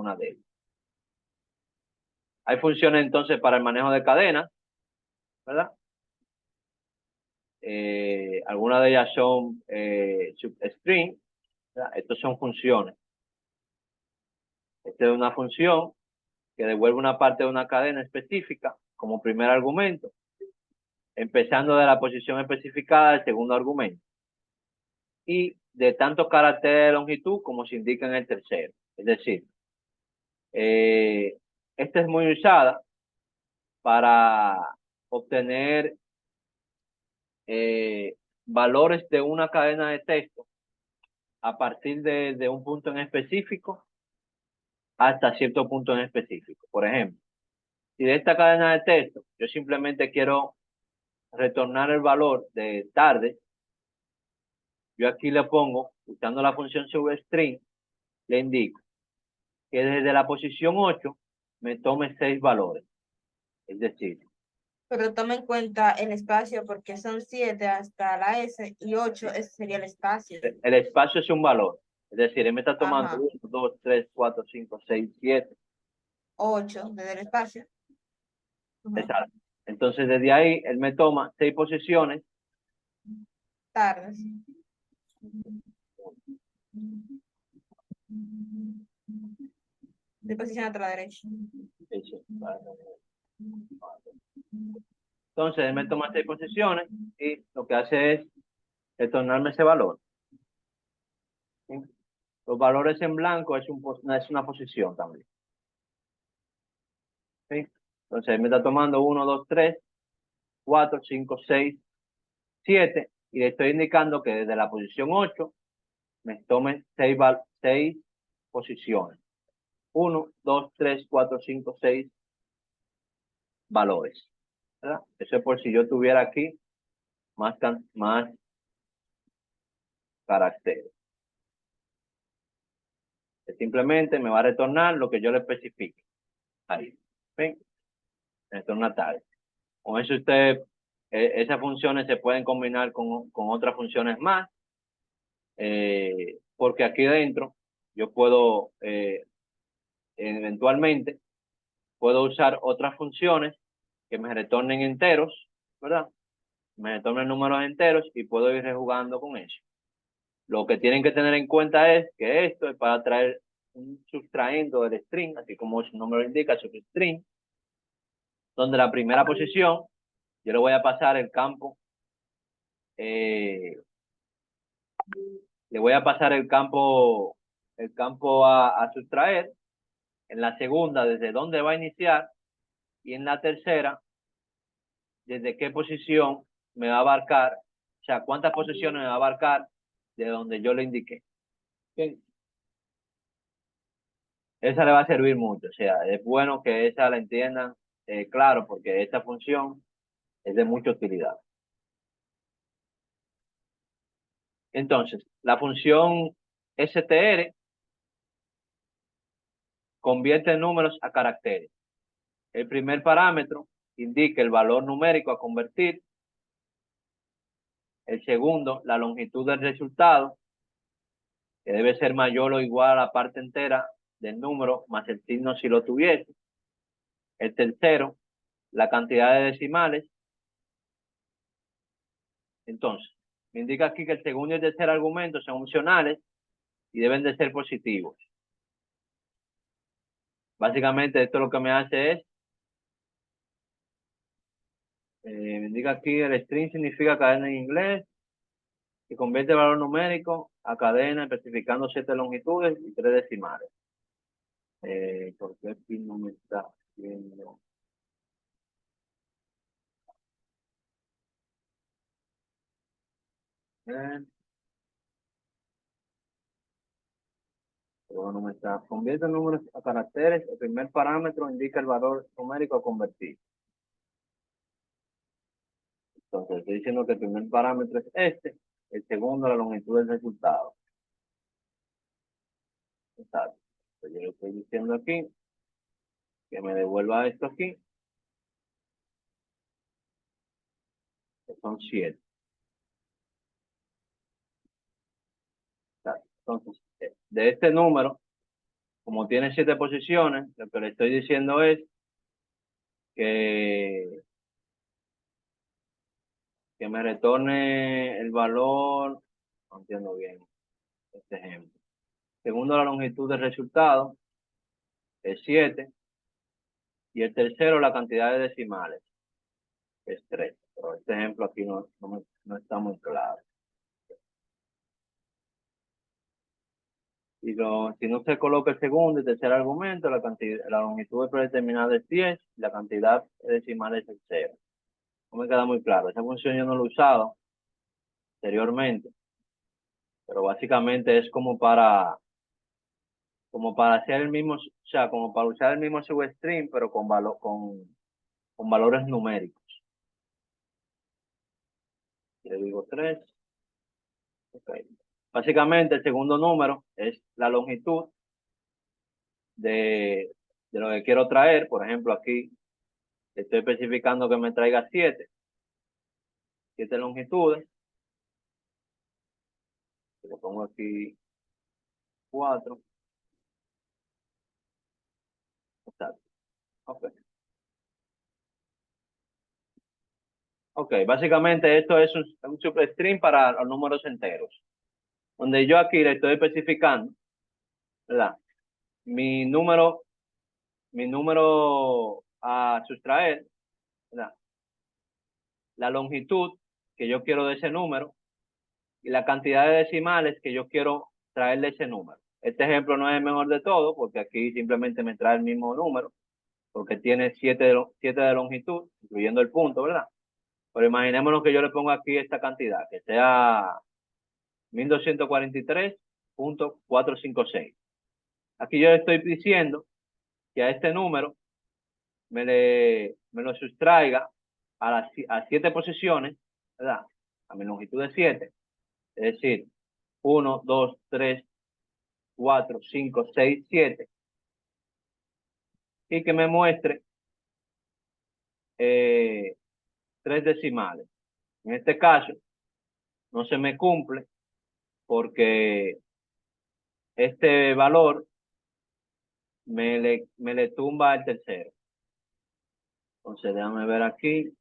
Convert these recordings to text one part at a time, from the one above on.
una de ellas. Hay funciones entonces para el manejo de cadenas, ¿verdad? Algunas de ellas son substring, ¿verdad? Estas son funciones. Esta es una función que devuelve una parte de una cadena específica como primer argumento, empezando de la posición especificada del segundo argumento, y de tantos caracteres de longitud como se indica en el tercero. Es decir, esta es muy usada para obtener valores de una cadena de texto a partir de un punto en específico hasta cierto punto en específico. Por ejemplo, si de esta cadena de texto yo simplemente quiero retornar el valor de tarde, yo aquí le pongo, usando la función substring, le indico que desde la posición 8 me tome 6 valores. Es decir, Pero toma en cuenta el espacio porque son 7 hasta la S y 8, ese sería el espacio. el espacio es un valor. Es decir, él me está tomando Ajá, 1, 2, 3, 4, 5, 6, 7. 8 desde el espacio. Ajá. Exacto. Entonces, desde ahí, él me toma 6 posiciones. Tardes. De posición a la derecha. Entonces, él me toma 6 posiciones y lo que hace es retornarme ese valor. ¿Sí? Los valores en blanco es una posición también. ¿Sí? Entonces, él me está tomando 1, 2, 3, 4, 5, 6, 7 y le estoy indicando que desde la posición 8 me tome 6 posiciones. 1, 2, 3, 4, 5, 6 valores. ¿Verdad? Eso es por si yo tuviera aquí más caracteres. Simplemente me va a retornar lo que yo le especifique. Ahí. ¿Ven? Retorna tal. Con eso esas funciones se pueden combinar con otras funciones más, porque aquí dentro yo puedo, eventualmente, puedo usar otras funciones que me retornen enteros, ¿verdad? Me retornen números enteros y puedo ir rejugando con eso. Lo que tienen que tener en cuenta es que esto es para traer un subtraendo del string, así como su nombre lo indica, substring, donde la primera posición yo le voy a pasar el campo, le voy a pasar el campo a sustraer, en la segunda desde dónde va a iniciar y en la tercera desde qué posición me va a abarcar, o sea, cuántas posiciones me va a abarcar de donde yo le indiqué. ¿Okay? Esa le va a servir mucho, o sea, es bueno que esa la entiendan claro, porque esta función es de mucha utilidad. Entonces, la función str convierte números a caracteres. El primer parámetro indica el valor numérico a convertir. El segundo, la longitud del resultado, que debe ser mayor o igual a la parte entera del número más el signo si lo tuviese. El tercero, la cantidad de decimales. Entonces, me indica aquí que el segundo y el tercer argumento son opcionales y deben de ser positivos. Básicamente esto lo que me hace es, me indica aquí el string significa cadena en inglés, que convierte el valor numérico a cadena especificando 7 longitudes y 3 decimales. ¿Por qué aquí no me está viendo? Pero no me está. Convierte números a caracteres. El primer parámetro indica el valor numérico a convertir. Entonces, estoy diciendo que el primer parámetro es este. El segundo, la longitud del resultado. Exacto. Entonces, yo le estoy diciendo aquí que me devuelva esto aquí, que son 7. Entonces, de este número, como tiene 7 posiciones, lo que le estoy diciendo es que, que me retorne el valor, no entiendo bien este ejemplo. Segundo, la longitud del resultado es 7, y el tercero, la cantidad de decimales, que es 3. Pero este ejemplo aquí no está muy claro. Si no se coloca el segundo y tercer argumento, la longitud predeterminada es 10, y la cantidad decimal es el 0. No me queda muy claro. Esa función yo no la he usado anteriormente, pero básicamente es como para hacer el mismo, o sea, como para usar el mismo substring, pero con valores numéricos. Le digo 3. Okay. Básicamente el segundo número es la longitud de lo que quiero traer. Por ejemplo, aquí estoy especificando que me traiga 7 longitudes. Le pongo aquí 4. Exacto. Okay. Ok, básicamente esto es un substring para los números enteros, donde yo aquí le estoy especificando, ¿verdad? Mi número a sustraer, ¿verdad? La longitud que yo quiero de ese número y la cantidad de decimales que yo quiero traer de ese número. Este ejemplo no es el mejor de todo, porque aquí simplemente me trae el mismo número, porque tiene 7 de longitud, incluyendo el punto, ¿verdad? Pero imaginémonos que yo le pongo aquí esta cantidad, que sea 1243.456. Aquí yo le estoy diciendo que a este número me lo sustraiga a 7 posiciones, ¿verdad? A mi longitud de 7, es decir, 1, 2, 3, 4, 5, 6, 7, y que me muestre 3 decimales. En este caso, no se me cumple porque este valor me le tumba el tercero. Entonces, déjame ver aquí.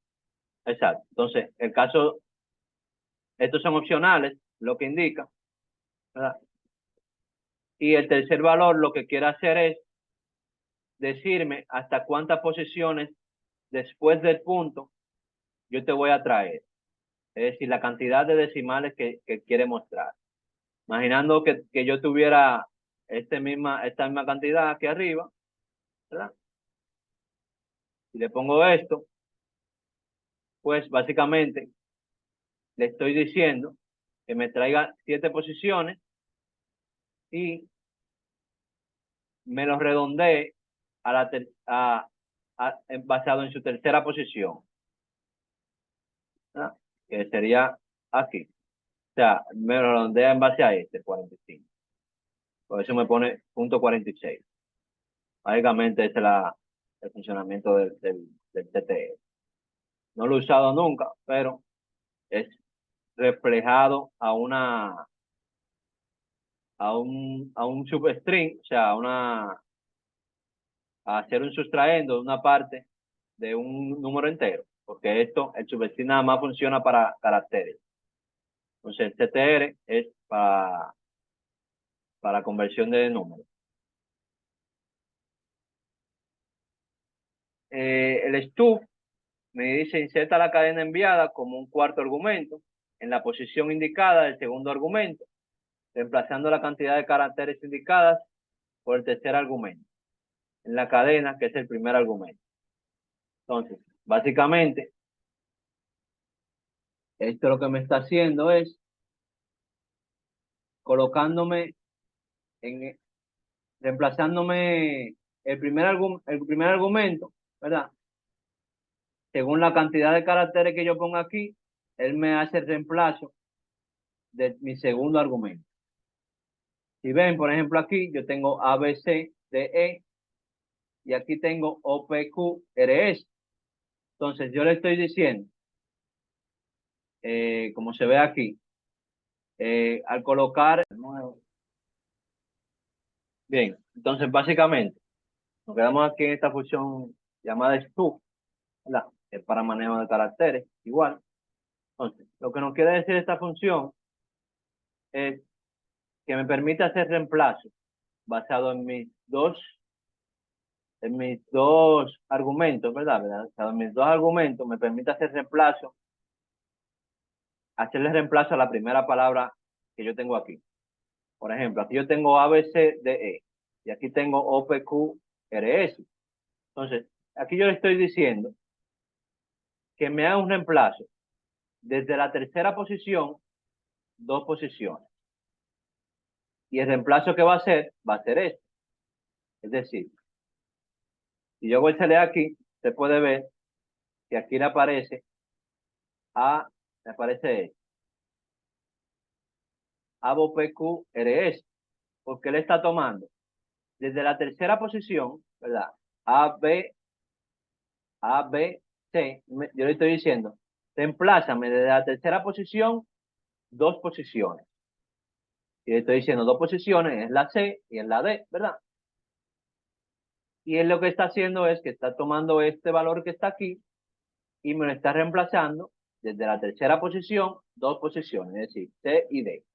Exacto. Entonces, el caso, estos son opcionales, lo que indica, ¿verdad? Y el tercer valor lo que quiere hacer es decirme hasta cuántas posiciones después del punto yo te voy a traer. Es decir, la cantidad de decimales que quiere mostrar. Imaginando que yo tuviera esta misma cantidad aquí arriba, ¿verdad? Si le pongo esto, pues básicamente le estoy diciendo que me traiga 7 posiciones y me lo redondee basado en su tercera posición, ¿verdad? Que sería aquí. O sea, me lo redondea en base a este, 45. Por eso me pone punto 46. Básicamente ese es el funcionamiento del TTE. No lo he usado nunca, pero es reflejado a un substring, o sea, a hacer un sustraendo de una parte de un número entero, porque el substring nada más funciona para caracteres. Entonces, el TTR es para conversión de números. El stuf me dice inserta la cadena enviada como un cuarto argumento en la posición indicada del segundo argumento, reemplazando la cantidad de caracteres indicadas por el tercer argumento en la cadena, que es el primer argumento. Entonces, básicamente, esto lo que me está haciendo es colocándome reemplazándome el primer argumento, ¿verdad? Según la cantidad de caracteres que yo pongo aquí, él me hace el reemplazo de mi segundo argumento. Si ven, por ejemplo, aquí yo tengo A, B, C, D, E, y aquí tengo O, P, Q, R, S. Entonces yo le estoy diciendo, como se ve aquí, al colocar, bien, Entonces, básicamente, nos quedamos aquí en esta función llamada stu, ¿verdad? Es para manejo de caracteres, igual. Entonces, lo que nos quiere decir esta función es que me permite hacer reemplazo basado en mis dos argumentos, ¿verdad? Basado en mis dos argumentos, me permite hacer reemplazo, hacerle reemplazo a la primera palabra que yo tengo aquí. Por ejemplo, aquí yo tengo A, B, C, D, E. Y aquí tengo O, P, Q, R, S. Entonces, aquí yo le estoy diciendo que me haga un reemplazo desde la tercera posición, dos posiciones. Y el reemplazo que va a ser este. Es decir, si yo voy a salir aquí, se puede ver que aquí le aparece A, me aparece este. A, B, P, Q, R, S. Porque él está tomando desde la tercera posición, ¿verdad? A, B, A, B, C. Yo le estoy diciendo, reemplázame desde la tercera posición, dos posiciones. Y le estoy diciendo dos posiciones, es la C y es la D, ¿verdad? Y él lo que está haciendo es que está tomando este valor que está aquí y me lo está reemplazando desde la tercera posición, dos posiciones, es decir, C y D.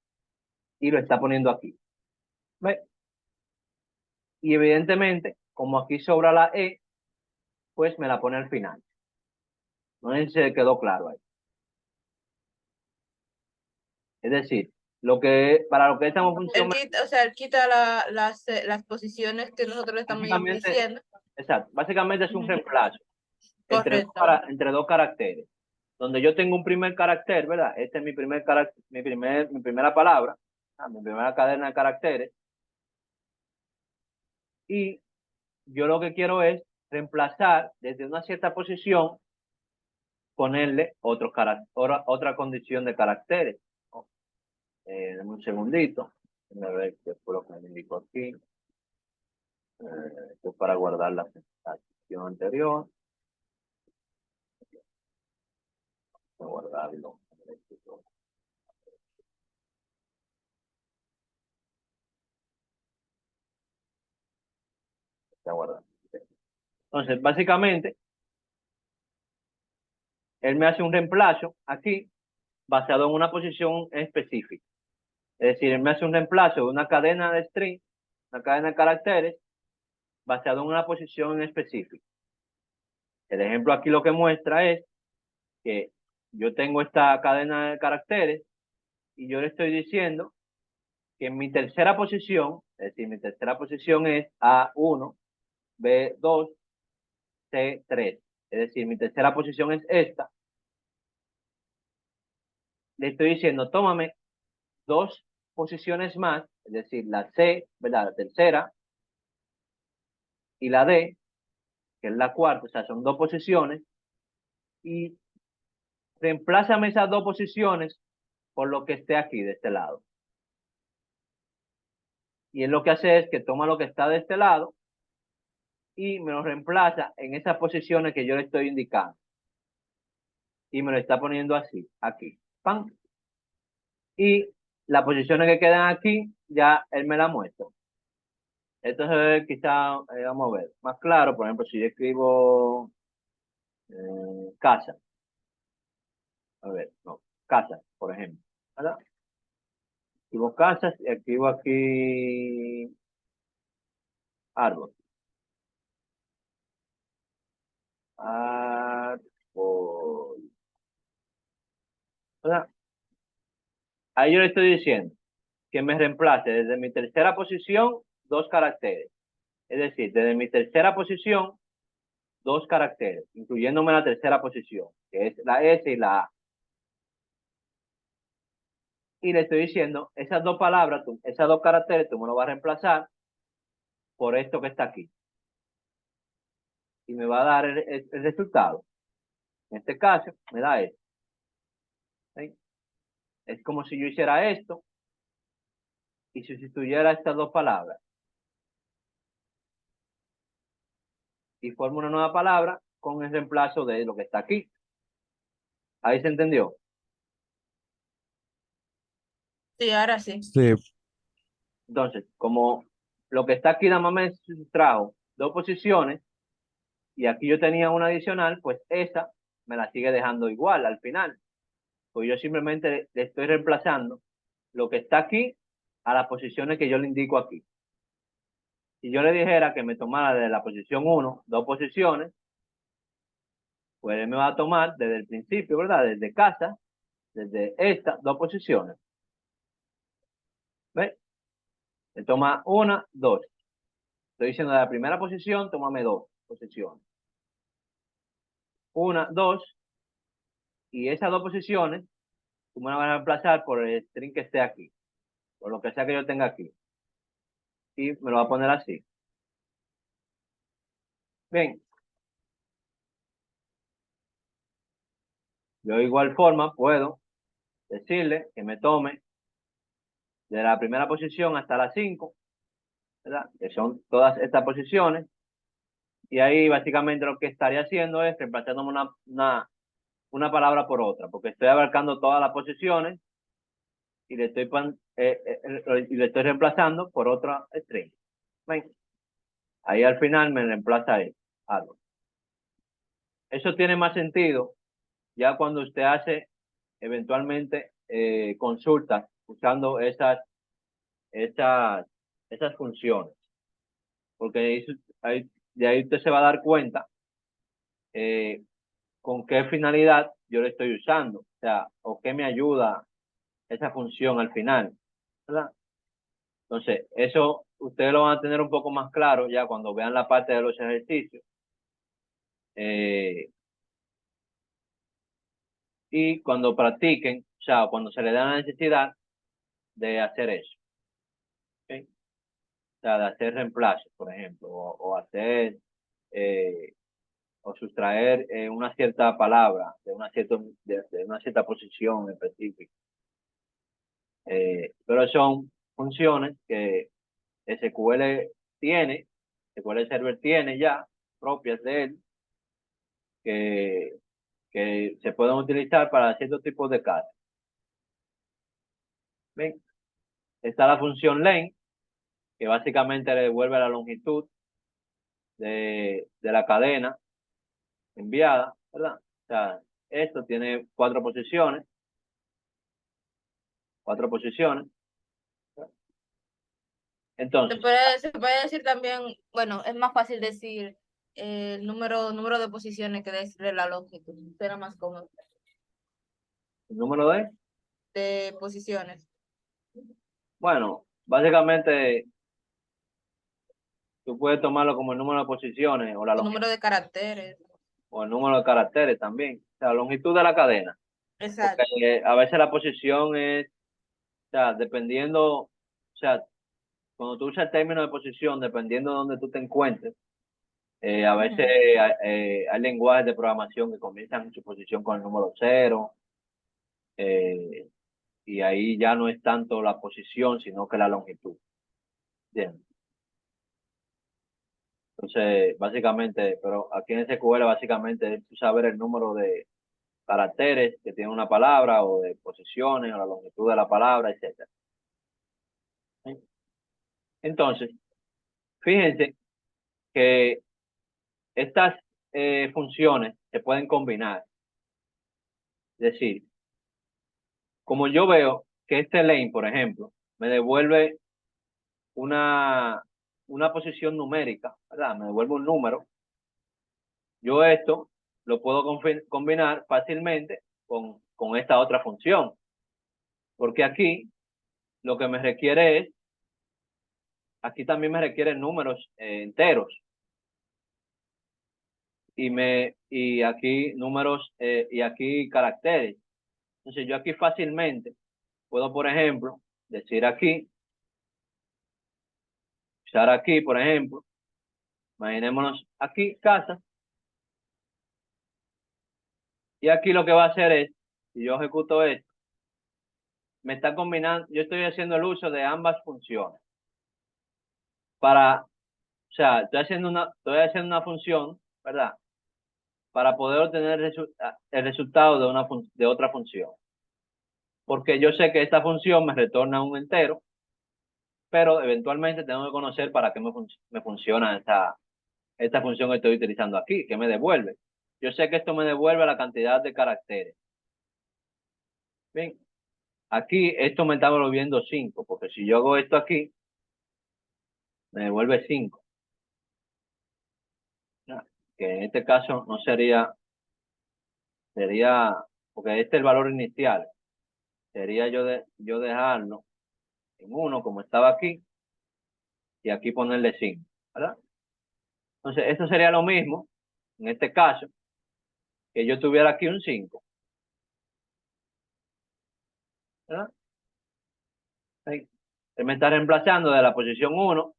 Y lo está poniendo aquí. ¿Ve? Y evidentemente, como aquí sobra la E, pues me la pone al final. No sé si se quedó claro ahí. Es decir, para lo que estamos funcionando, Él quita las posiciones que nosotros le estamos básicamente, diciendo. exacto, básicamente es un Ujú. reemplazo Correcto. entre dos caracteres. Donde yo tengo un primer carácter, ¿verdad? Este es mi primer carácter, mi primera palabra, mi primera cadena de caracteres. Y yo lo que quiero es reemplazar desde una cierta posición, ponerle otra condición de caracteres. Dame un segundito. A ver qué fue lo que me indicó aquí. Esto es para guardar la sección anterior. Voy a guardarlo. Está guardado. Entonces, básicamente, él me hace un reemplazo aquí basado en una posición específica. Es decir, él me hace un reemplazo de una cadena de string, una cadena de caracteres, basado en una posición en específica. El ejemplo aquí lo que muestra es que yo tengo esta cadena de caracteres y yo le estoy diciendo que en mi tercera posición, es decir, mi tercera posición es A1, B2, C3. Es decir, mi tercera posición es esta. Le estoy diciendo, tómame dos posiciones más, es decir, la C, ¿verdad? La tercera, y la D, que es la cuarta, o sea, son dos posiciones, y reemplázame esas dos posiciones por lo que esté aquí de este lado. Y él lo que hace es que toma lo que está de este lado y me lo reemplaza en esas posiciones que yo le estoy indicando. Y me lo está poniendo así, aquí. ¡Pam! Y las posiciones que quedan aquí, ya él me la muestra. Entonces, quizá, vamos a ver, más claro, por ejemplo, si yo escribo casa, a ver, no, casa, por ejemplo, ¿verdad? Escribo casas y escribo aquí árbol. Árbol. ¿Verdad? Ahí yo le estoy diciendo que me reemplace desde mi tercera posición dos caracteres. Es decir, desde mi tercera posición dos caracteres, incluyéndome la tercera posición, que es la S y la A. Y le estoy diciendo, esas dos palabras, esas dos caracteres, tú me lo vas a reemplazar por esto que está aquí. Y me va a dar el resultado. En este caso, me da esto. ¿Sí? Es como si yo hiciera esto y sustituyera estas dos palabras. Y formo una nueva palabra con el reemplazo de lo que está aquí. Ahí se entendió. Sí, ahora sí. Sí, Entonces, como lo que está aquí nada más me trajo dos posiciones y aquí yo tenía una adicional, pues esa me la sigue dejando igual al final. Pues yo simplemente le estoy reemplazando lo que está aquí a las posiciones que yo le indico aquí. Si yo le dijera que me tomara de la posición 1, dos posiciones, pues él me va a tomar desde el principio, ¿verdad? Desde casa, desde estas dos posiciones. ¿Ves? Me toma una, dos. Estoy diciendo de la primera posición, tómame dos posiciones. Una, dos, y esas dos posiciones, tú me las vas a reemplazar por el string que esté aquí, por lo que sea que yo tenga aquí. Y me lo va a poner así. Bien. Yo de igual forma puedo decirle que me tome de la primera posición hasta la 5, ¿verdad? Que son todas estas posiciones. Y ahí básicamente lo que estaría haciendo es reemplazándome una palabra por otra, porque estoy abarcando todas las posiciones y y le estoy reemplazando por otra string. ¿Ven? Ahí al final me reemplaza algo. Eso tiene más sentido ya cuando usted hace eventualmente consultas usando esas, esas funciones. Porque de ahí usted se va a dar cuenta eh, con qué finalidad yo le estoy usando, o sea, o qué me ayuda esa función al final, ¿verdad? Entonces, eso ustedes lo van a tener un poco más claro ya cuando vean la parte de los ejercicios. Eh, y cuando practiquen, o sea, cuando se les da la necesidad de hacer eso. ¿Ok? O sea, de hacer reemplazos, por ejemplo, o hacer eh, o sustraer una cierta palabra de una cierta posición específica. Pero son funciones que SQL tiene, SQL Server tiene ya, propias de él, que, que se pueden utilizar para ciertos tipos de casos. ¿Ven? Está la función len, que básicamente le devuelve la longitud de la cadena enviada, ¿verdad? O sea, esto tiene cuatro posiciones. Entonces, Se puede decir también, bueno, es más fácil decir el número de posiciones que decirle la longitud. Será más cómodo. el número De posiciones. bueno, básicamente tú puedes tomarlo como el número de posiciones o la O longitud número de caracteres. o el número de caracteres también, o sea, la longitud de la cadena, porque Exacto. a veces la posición es, o sea, dependiendo, o sea, cuando tú usas el término de posición, dependiendo de donde tú te encuentres, a veces Ujú. hay lenguajes de programación que comienzan su posición con el número cero, eh, y ahí ya no es tanto la posición, sino que la longitud. Bien. Entonces, básicamente, pero aquí en SQL básicamente es saber el número de caracteres que tiene una palabra o de posiciones o la longitud de la palabra, etcétera. ¿Sí? Entonces, fíjense que estas funciones se pueden combinar. Es decir, como yo veo que este len, por ejemplo, me devuelve una, una posición numérica, ¿verdad? Me devuelve un número. Yo esto lo puedo combinar fácilmente con esta otra función, porque aquí lo que me requiere es, aquí también me requieren números enteros y aquí números y aquí caracteres. Entonces yo aquí fácilmente puedo, por ejemplo, decir aquí, usar aquí, por ejemplo, imaginémonos aquí casa, y aquí lo que va a hacer es, si yo ejecuto esto, me está combinando, yo estoy haciendo el uso de ambas funciones para, o sea, estoy haciendo una función, ¿verdad? Para poder obtener el resultado de otra función. Porque yo sé que esta función me retorna un entero, pero eventualmente tengo que conocer para qué me funciona esta función que estoy utilizando aquí, que me devuelve. Yo sé que esto me devuelve la cantidad de caracteres. Bien, aquí esto me está devolviendo 5, porque si yo hago esto aquí, me devuelve 5. Que en este caso no sería, porque este es el valor inicial. Sería yo dejarlo en 1 como estaba aquí, y aquí ponerle 5, ¿verdad? Entonces, esto sería lo mismo, en este caso, que yo tuviera aquí un 5, ¿verdad? Ahí. Él me está reemplazando de la posición 1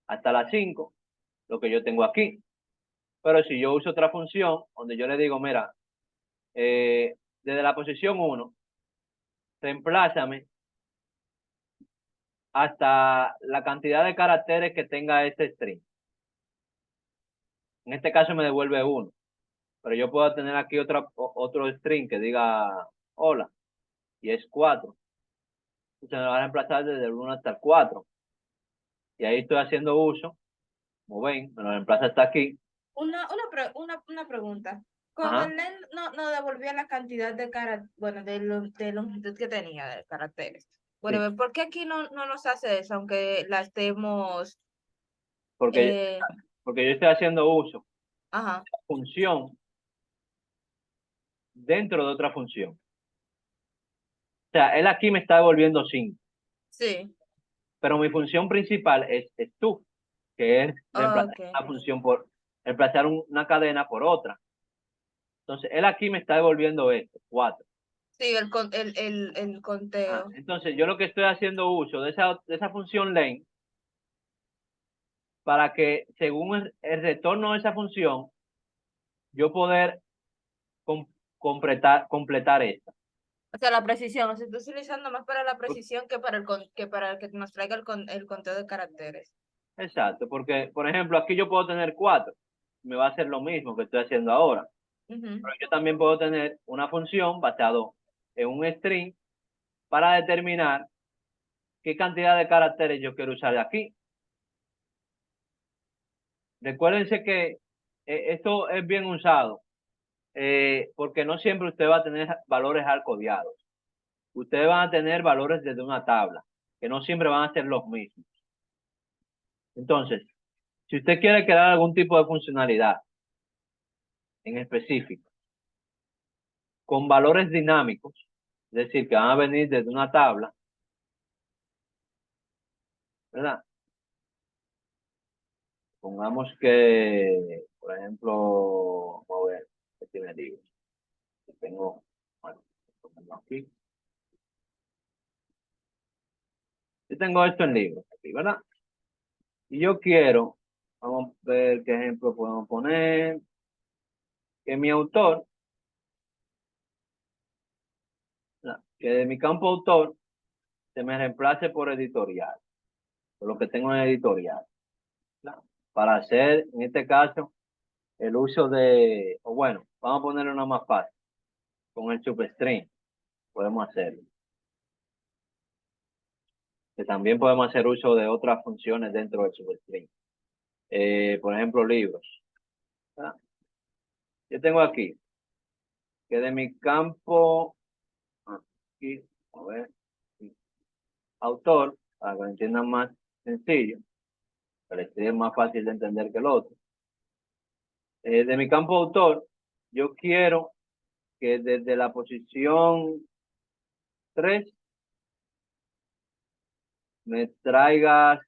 hasta la 5, lo que yo tengo aquí. Pero si yo uso otra función, donde yo le digo, mira, desde la posición 1, reemplázame hasta la cantidad de caracteres que tenga este string. En este caso me devuelve 1, pero yo puedo tener aquí otro string que diga hola, y es 4. Entonces me va a reemplazar desde el 1 hasta el 4. Y ahí estoy haciendo uso, como ven, me lo reemplaza hasta aquí. Una pregunta. Cuando Ajá, el len no devolvía la cantidad de bueno, de longitud que tenía de caracteres. sí, Bueno, ¿por qué aquí no nos hace eso, aunque la estemos, porque, eh, porque yo estoy haciendo uso ajá, de función dentro de otra función. O sea, él aquí me está devolviendo 5, sí, pero mi función principal es tú, que es reemplazar okay. una función reemplazar una cadena por otra. Entonces, él aquí me está devolviendo esto, 4. Sí, el conteo. Entonces, yo lo que estoy haciendo uso de esa función len para que según el retorno de esa función, yo poder com- completar esta. O sea, la precisión, o sea, estoy utilizando más para la precisión que para que nos traiga el conteo de caracteres. Exacto, porque, por ejemplo, aquí yo puedo tener 4, me va a hacer lo mismo que estoy haciendo ahora. Ujú. Pero yo también puedo tener una función basado en un string para determinar qué cantidad de caracteres yo quiero usar de aquí. Recuérdense que esto es bien usado, porque no siempre usted va a tener valores hardcodeados. Ustedes van a tener valores desde una tabla, que no siempre van a ser los mismos. Entonces, si usted quiere crear algún tipo de funcionalidad en específico, con valores dinámicos, es decir, que van a venir desde una tabla, ¿verdad? Pongamos que, por ejemplo, vamos a ver, ¿qué tiene libros? Tengo, bueno, pongo aquí. Yo tengo esto en libros, aquí, ¿verdad? Y yo quiero, vamos a ver qué ejemplo podemos poner, que mi autor, ¿verdad? Que de mi campo autor se me reemplace por editorial, por lo que tengo en editorial, ¿verdad? Para hacer, en este caso, el uso o bueno, vamos a ponerle una más fácil, con el substring, podemos hacerlo. Que también podemos hacer uso de otras funciones dentro del substring. Por ejemplo, libros. ¿Verdad? Yo tengo aquí que de mi campo, aquí, a ver, aquí, autor, para que lo entiendan más sencillo, pero este es más fácil de entender que el otro. De mi campo autor, yo quiero que desde la posición 3 me traigas,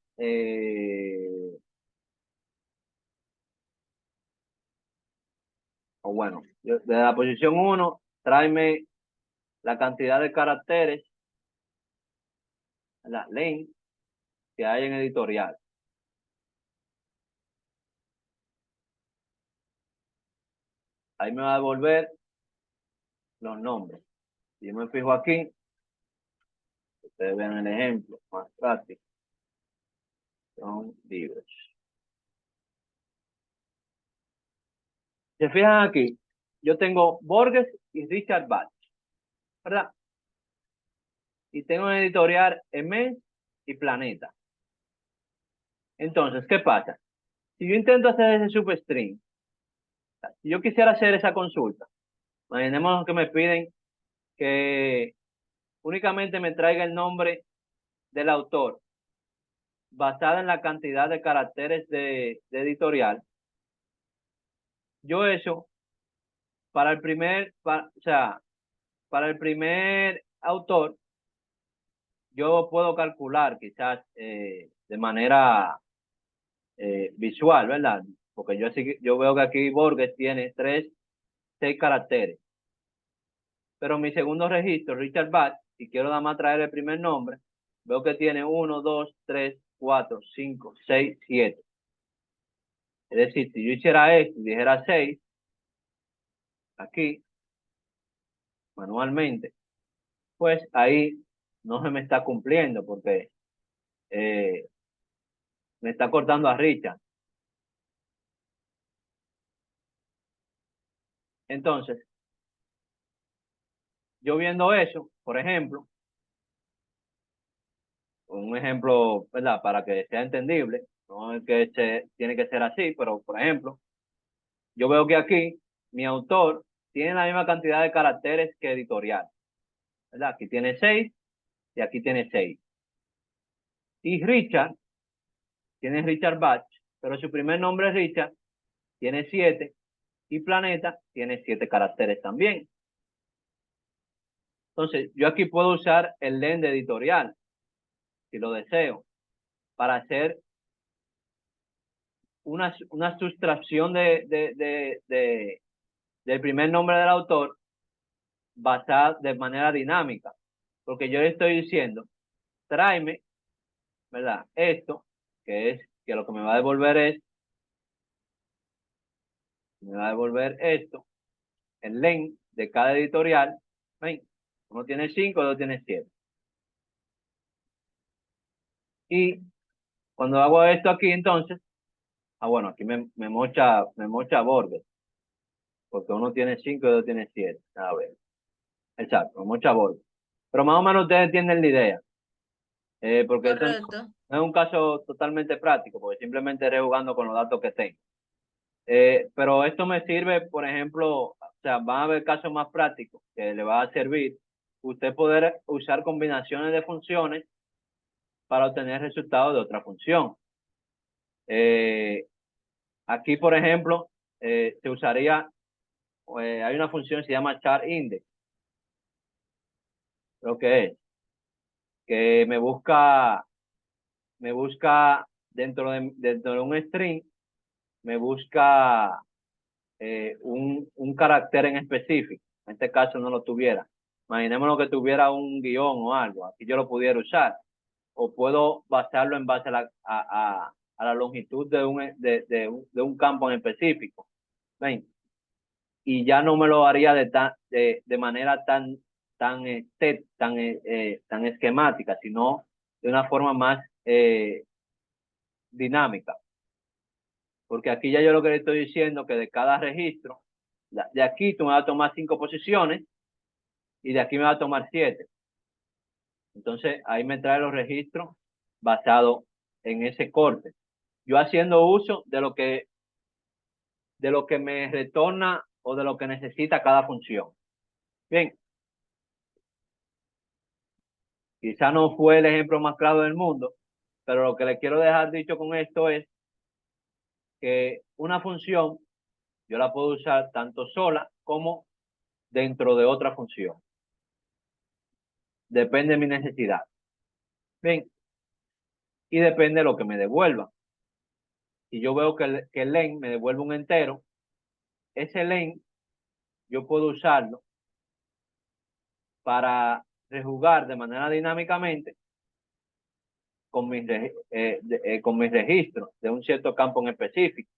o bueno, desde la posición 1, tráeme la cantidad de caracteres, la len, que hay en editorial. Ahí me va a devolver los nombres. Si yo me fijo aquí, ustedes ven el ejemplo más práctico. Son libros. Se fijan aquí, yo tengo Borges y Richard Bach, ¿verdad? Y tengo en editorial Emen y Planeta. Entonces, ¿qué pasa? Si yo intento hacer ese substring, si yo quisiera hacer esa consulta, imaginemos que me piden que únicamente me traiga el nombre del autor basada en la cantidad de caracteres de editorial. Yo eso, para el primer, o sea, para el primer autor, yo puedo calcular quizás de manera visual, ¿verdad? Porque yo veo que aquí Borges tiene 6 caracteres. Pero mi segundo registro, Richard Bach, si quiero nada más traer el primer nombre, veo que tiene 1, 2, 3, 4, 5, 6, 7. Es decir, si yo hiciera esto y dijera 6, aquí, manualmente, pues ahí no se me está cumpliendo porque eh, me está cortando a Richard. Entonces, yo viendo eso, por ejemplo, un ejemplo, ¿verdad? Para que sea entendible, no es que tiene que ser así, pero por ejemplo, yo veo que aquí mi autor tiene la misma cantidad de caracteres que editorial, ¿verdad? Aquí tiene 6 y aquí tiene 6. Y Richard, tiene Richard Bach, pero su primer nombre es Richard, tiene 7 y Planeta tiene 7 caracteres también. Entonces, yo aquí puedo usar el len de editorial, si lo deseo, para hacer una sustracción del primer nombre del autor basada de manera dinámica. Porque yo le estoy diciendo, tráeme, ¿verdad? Esto, que lo que me va a devolver esto, el len de cada editorial. ¿Ven? Uno tiene 5, otro tiene 7. Y cuando hago esto aquí, entonces, bueno, aquí me mocha Borges, porque uno tiene 5 y otro tiene 7. A ver, exacto, me mocha Borges. Pero más o menos ustedes entienden la idea, porque esto Correcto. no es un caso totalmente práctico, porque simplemente iré jugando con los datos que tengo. Pero esto me sirve, por ejemplo, o sea, van a haber casos más prácticos que le va a servir usted poder usar combinaciones de funciones para obtener resultados de otra función. Eh, Aquí, por ejemplo, se usaría, hay una función que se llama char index, lo que es, que me busca dentro de un string, me busca un carácter en específico. En este caso no lo tuviera. Imaginémonos que tuviera un guión o algo, aquí yo lo pudiera usar. O puedo basarlo en base a la longitud de un campo en específico. ¿Ven? Y ya no me lo haría de manera tan esquemática, sino de una forma más dinámica. Porque aquí ya yo lo que le estoy diciendo que de cada registro, de aquí tú me vas a tomar 5 posiciones y de aquí me va a tomar 7. Entonces ahí me trae los registros basados en ese corte. Yo haciendo uso de lo que me retorna o de lo que necesita cada función. Bien, quizá no fue el ejemplo más claro del mundo, pero lo que le quiero dejar dicho con esto es que una función yo la puedo usar tanto sola como dentro de otra función. Depende de mi necesidad. Bien, y depende de lo que me devuelva. Si yo veo que el len me devuelve un entero, ese len yo puedo usarlo para rejugar de manera dinámicamente con mis registros de un cierto campo en específico.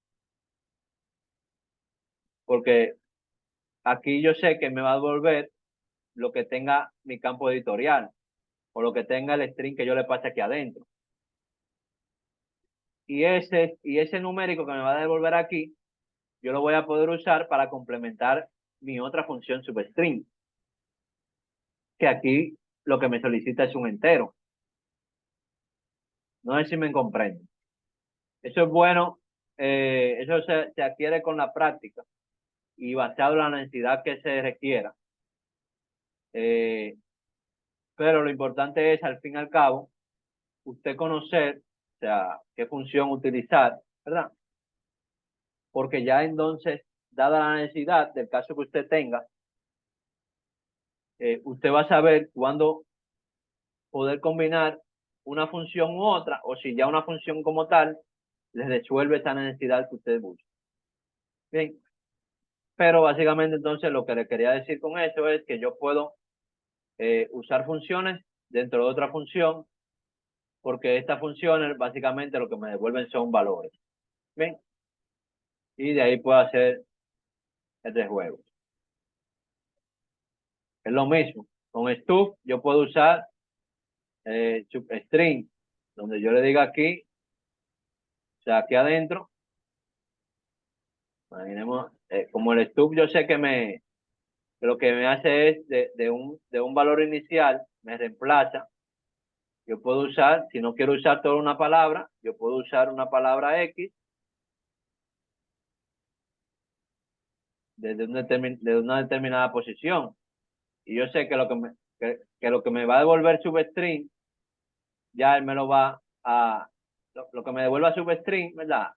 Porque aquí yo sé que me va a devolver lo que tenga mi campo editorial o lo que tenga el string que yo le pase aquí adentro. Y ese numérico que me va a devolver aquí, yo lo voy a poder usar para complementar mi otra función substring, que aquí lo que me solicita es un entero. No sé si me comprende. Eso es bueno, eso se adquiere con la práctica y basado en la necesidad que se requiera. Pero lo importante es, al fin y al cabo, usted conocer, o sea, qué función utilizar, ¿verdad? Porque ya entonces, dada la necesidad del caso que usted tenga, usted va a saber cuándo poder combinar una función u otra, o si ya una función como tal les resuelve esa necesidad que usted busca. Bien, pero básicamente entonces lo que le quería decir con eso es que yo puedo usar funciones dentro de otra función, porque estas funciones básicamente lo que me devuelven son valores. Bien, y de ahí puedo hacer el juego. Es lo mismo. Con stub yo puedo usar substring, donde yo le diga aquí, o sea, aquí adentro, imaginemos, como el stub yo sé que lo que me hace es de un valor inicial, me reemplaza. Yo puedo usar, si no quiero usar toda una palabra, yo puedo usar una palabra X desde una determinada posición. Y yo sé que lo que me va a devolver substring, ya él me lo va a, lo que me devuelva substring, ¿verdad?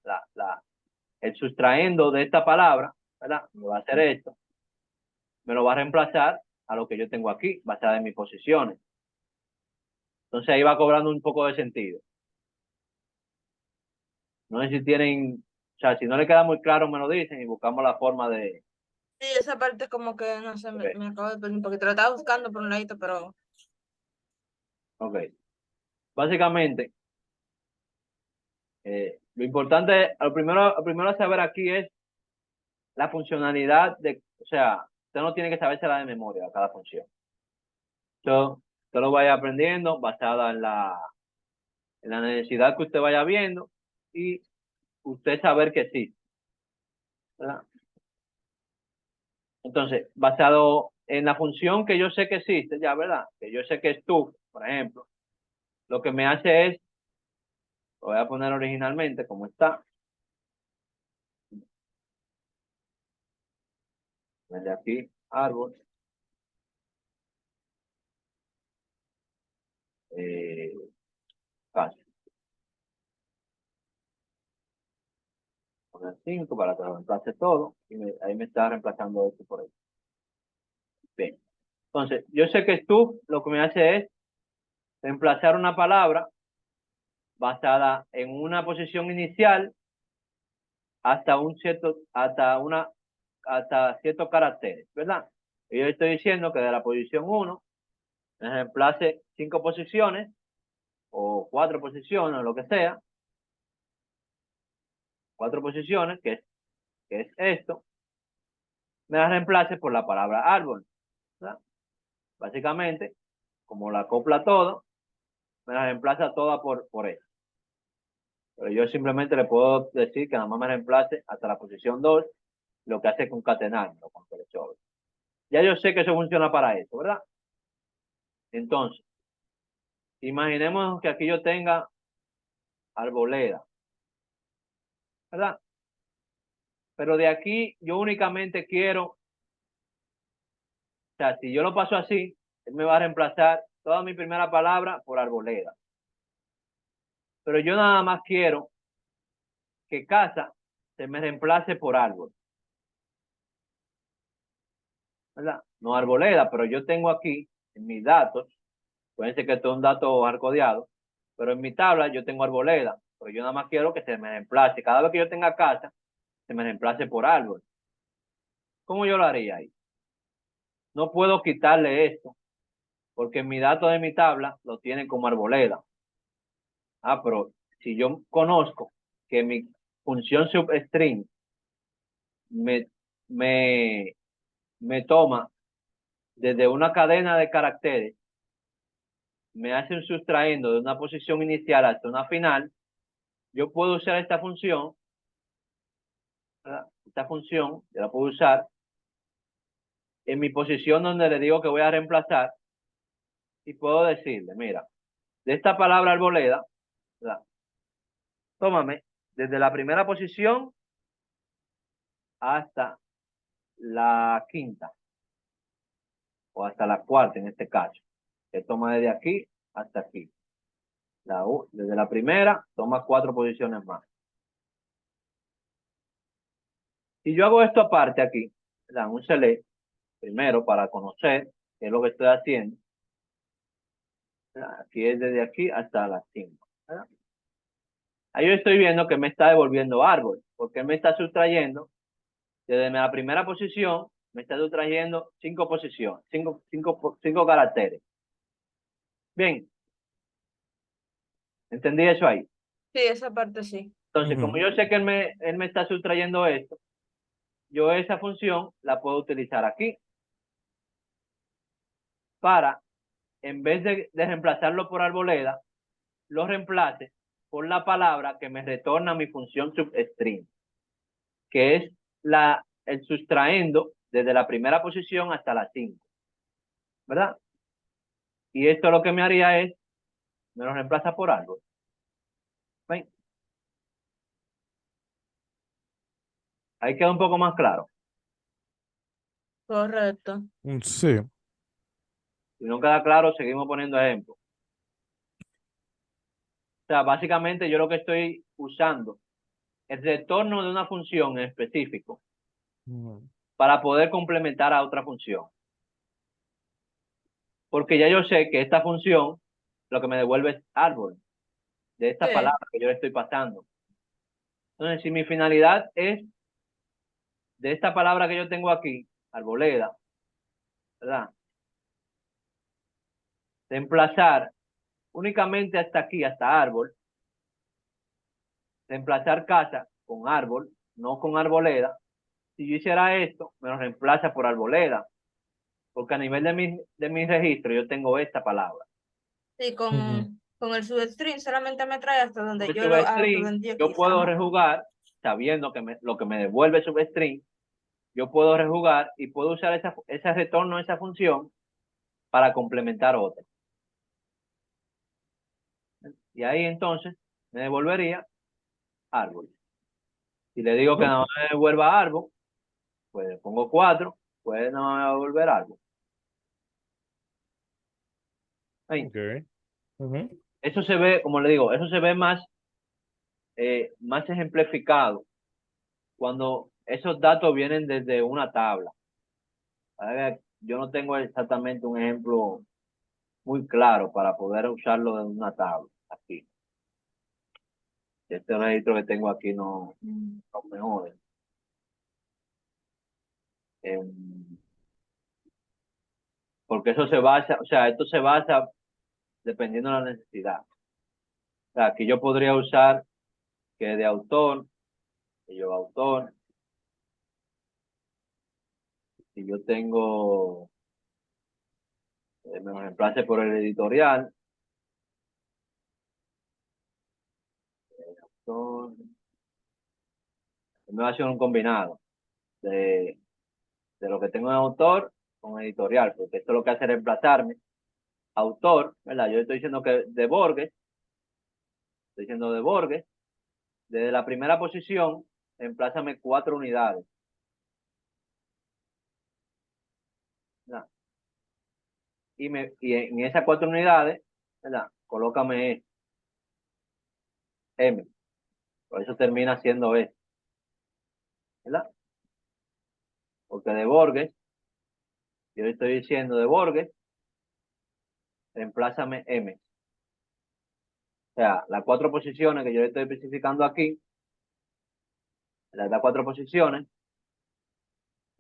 El sustrayendo de esta palabra, ¿verdad? Me va a hacer esto, me lo va a reemplazar a lo que yo tengo aquí, basada en mis posiciones. Entonces ahí va cobrando un poco de sentido. No sé si tienen, o sea, si no le queda muy claro, me lo dicen y buscamos la forma de. Sí, esa parte como que, no sé, Ok, me acabo de perder porque te lo estaba buscando por un ladito, pero ok. Básicamente, lo importante, lo primero a saber aquí es la funcionalidad o sea, usted no tiene que saberse la de memoria cada función. Usted lo vaya aprendiendo basada en la necesidad que usted vaya viendo y usted saber que sí, ¿verdad? Entonces, basado en la función que yo sé que existe, ya, ¿verdad? Que yo sé que es tú, por ejemplo, lo que me hace es, lo voy a poner originalmente como está, desde aquí, árbol, eh, caso, poner 5 para que lo reemplace todo, y ahí me está reemplazando esto por ahí. Bien. Entonces, yo sé que es tú, lo que me hace es reemplazar una palabra basada en una posición inicial hasta ciertos caracteres, ¿verdad? Y yo estoy diciendo que de la posición 1 me reemplace 5 posiciones o 4 posiciones o lo que sea, 4 posiciones, que es esto, me la reemplace por la palabra árbol, ¿verdad? Básicamente, como la acopla todo, me la reemplaza toda por eso. Pero yo simplemente le puedo decir que nada más me reemplace hasta la posición 2, lo que hace es concatenarlo con el sobre. Ya yo sé que eso funciona para eso, ¿verdad? Entonces, imaginemos que aquí yo tenga arboleda, ¿verdad? Pero de aquí yo únicamente quiero, o sea, si yo lo paso así, él me va a reemplazar toda mi primera palabra por arboleda. Pero yo nada más quiero que casa se me reemplace por árbol, ¿verdad? No arboleda, pero yo tengo aquí en mis datos, puede ser que esto es un dato arcodeado, pero en mi tabla yo tengo arboleda, pero yo nada más quiero que se me reemplace. Cada vez que yo tenga casa, se me reemplace por árbol. ¿Cómo yo lo haría ahí? No puedo quitarle esto, porque mi dato de mi tabla lo tiene como arboleda. Ah, pero si yo conozco que mi función substring me, me, me toma desde una cadena de caracteres, me hace un sustrayendo de una posición inicial hasta una final, yo puedo usar esta función, ¿verdad? Esta función, yo la puedo usar en mi posición donde le digo que voy a reemplazar y puedo decirle, mira, de esta palabra arboleda, ¿verdad? Tómame desde la primera posición hasta la quinta, o hasta la cuarta en este caso. Que toma desde aquí hasta aquí. Desde la primera, toma 4 posiciones más. Si yo hago esto aparte aquí, ¿verdad? Un select, primero para conocer qué es lo que estoy haciendo. ¿Verdad? Aquí es desde aquí hasta las 5. ¿Verdad? Ahí yo estoy viendo que me está devolviendo árbol, porque me está sustrayendo desde la primera posición, me está sustrayendo 5 posiciones, 5 caracteres. Bien, ¿entendí eso ahí? Sí, esa parte sí. Entonces, como yo sé que él me está sustrayendo esto, yo esa función la puedo utilizar aquí para, en vez de reemplazarlo por arboleda, lo reemplace por la palabra que me retorna mi función substring, que es el sustraendo desde la primera posición hasta la 5, ¿verdad? Y esto lo que me haría es, me lo reemplaza por árbol. ¿Ven? Ahí queda un poco más claro. Correcto. Sí. Si no queda claro, seguimos poniendo ejemplos. O sea, básicamente yo lo que estoy usando es el retorno de una función en específico para poder complementar a otra función. Porque ya yo sé que esta función lo que me devuelve es árbol de esta Sí. palabra que yo le estoy pasando. Entonces, si mi finalidad es de esta palabra que yo tengo aquí, arboleda, ¿verdad? Reemplazar únicamente hasta aquí, hasta árbol, reemplazar casa con árbol, no con arboleda. Si yo hiciera esto, me lo reemplaza por arboleda, porque a nivel de mi registro yo tengo esta palabra. Sí, con el substring solamente me trae hasta donde Porque yo hasta substring, donde yo yo quise. puedo Ajá. rejugar, sabiendo que lo que me devuelve substring, yo puedo rejugar y puedo usar ese retorno, esa función, para complementar otra. Y ahí entonces me devolvería árbol. Si le digo que no me devuelva árbol, pues le pongo 4, pues no me va a devolver árbol. Ahí. Ok. Eso se ve, como le digo, eso se ve más ejemplificado cuando esos datos vienen desde una tabla. Yo no tengo exactamente un ejemplo muy claro para poder usarlo en una tabla aquí. Este registro que tengo aquí no me jode. Porque eso se basa, o sea, esto se basa dependiendo de la necesidad. O sea, aquí yo podría usar que de autor, que yo autor, si yo tengo, me lo reemplace por el editorial, autor, me va a hacer un combinado de lo que tengo en autor con editorial, porque esto lo que hace es reemplazarme. Autor, ¿verdad? Yo estoy diciendo que de Borges, estoy diciendo de Borges, desde la primera posición, reemplázame 4 unidades. ¿Verdad? Y en esas 4 unidades, ¿verdad? Colócame M. Por eso termina siendo S. ¿Verdad? Porque de Borges, yo le estoy diciendo de Borges, reemplázame M. O sea, las 4 posiciones que yo le estoy especificando aquí, las 4 posiciones,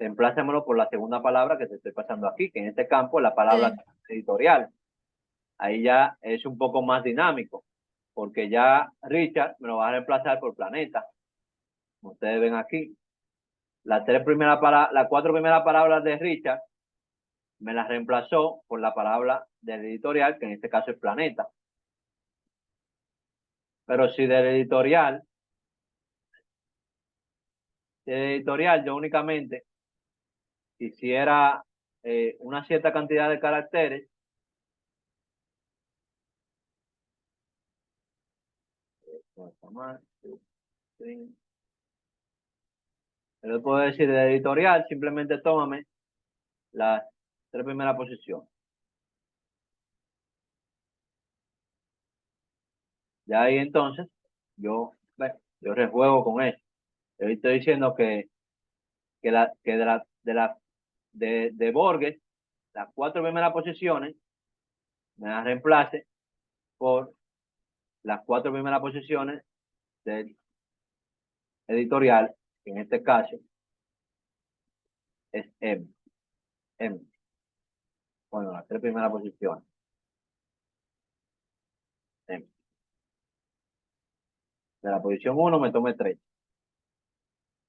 reemplázamelo por la segunda palabra que te estoy pasando aquí, que en este campo es la palabra Sí. editorial. Ahí ya es un poco más dinámico, porque ya Richard me lo va a reemplazar por planeta. Como ustedes ven aquí, las 4 primeras palabras de Richard me las reemplazó por la palabra del editorial, que en este caso es planeta. Pero si del editorial yo únicamente quisiera una cierta cantidad de caracteres, string. Yo le puedo decir de editorial, simplemente tómame las 3 primeras posiciones. Ya ahí entonces, yo rejuego con eso. Yo estoy diciendo que de Borges, las 4 primeras posiciones, me las reemplace por las 4 primeras posiciones del editorial, que en este caso es M. Bueno, las 3 primeras posiciones. M. De la posición 1 me tome 3.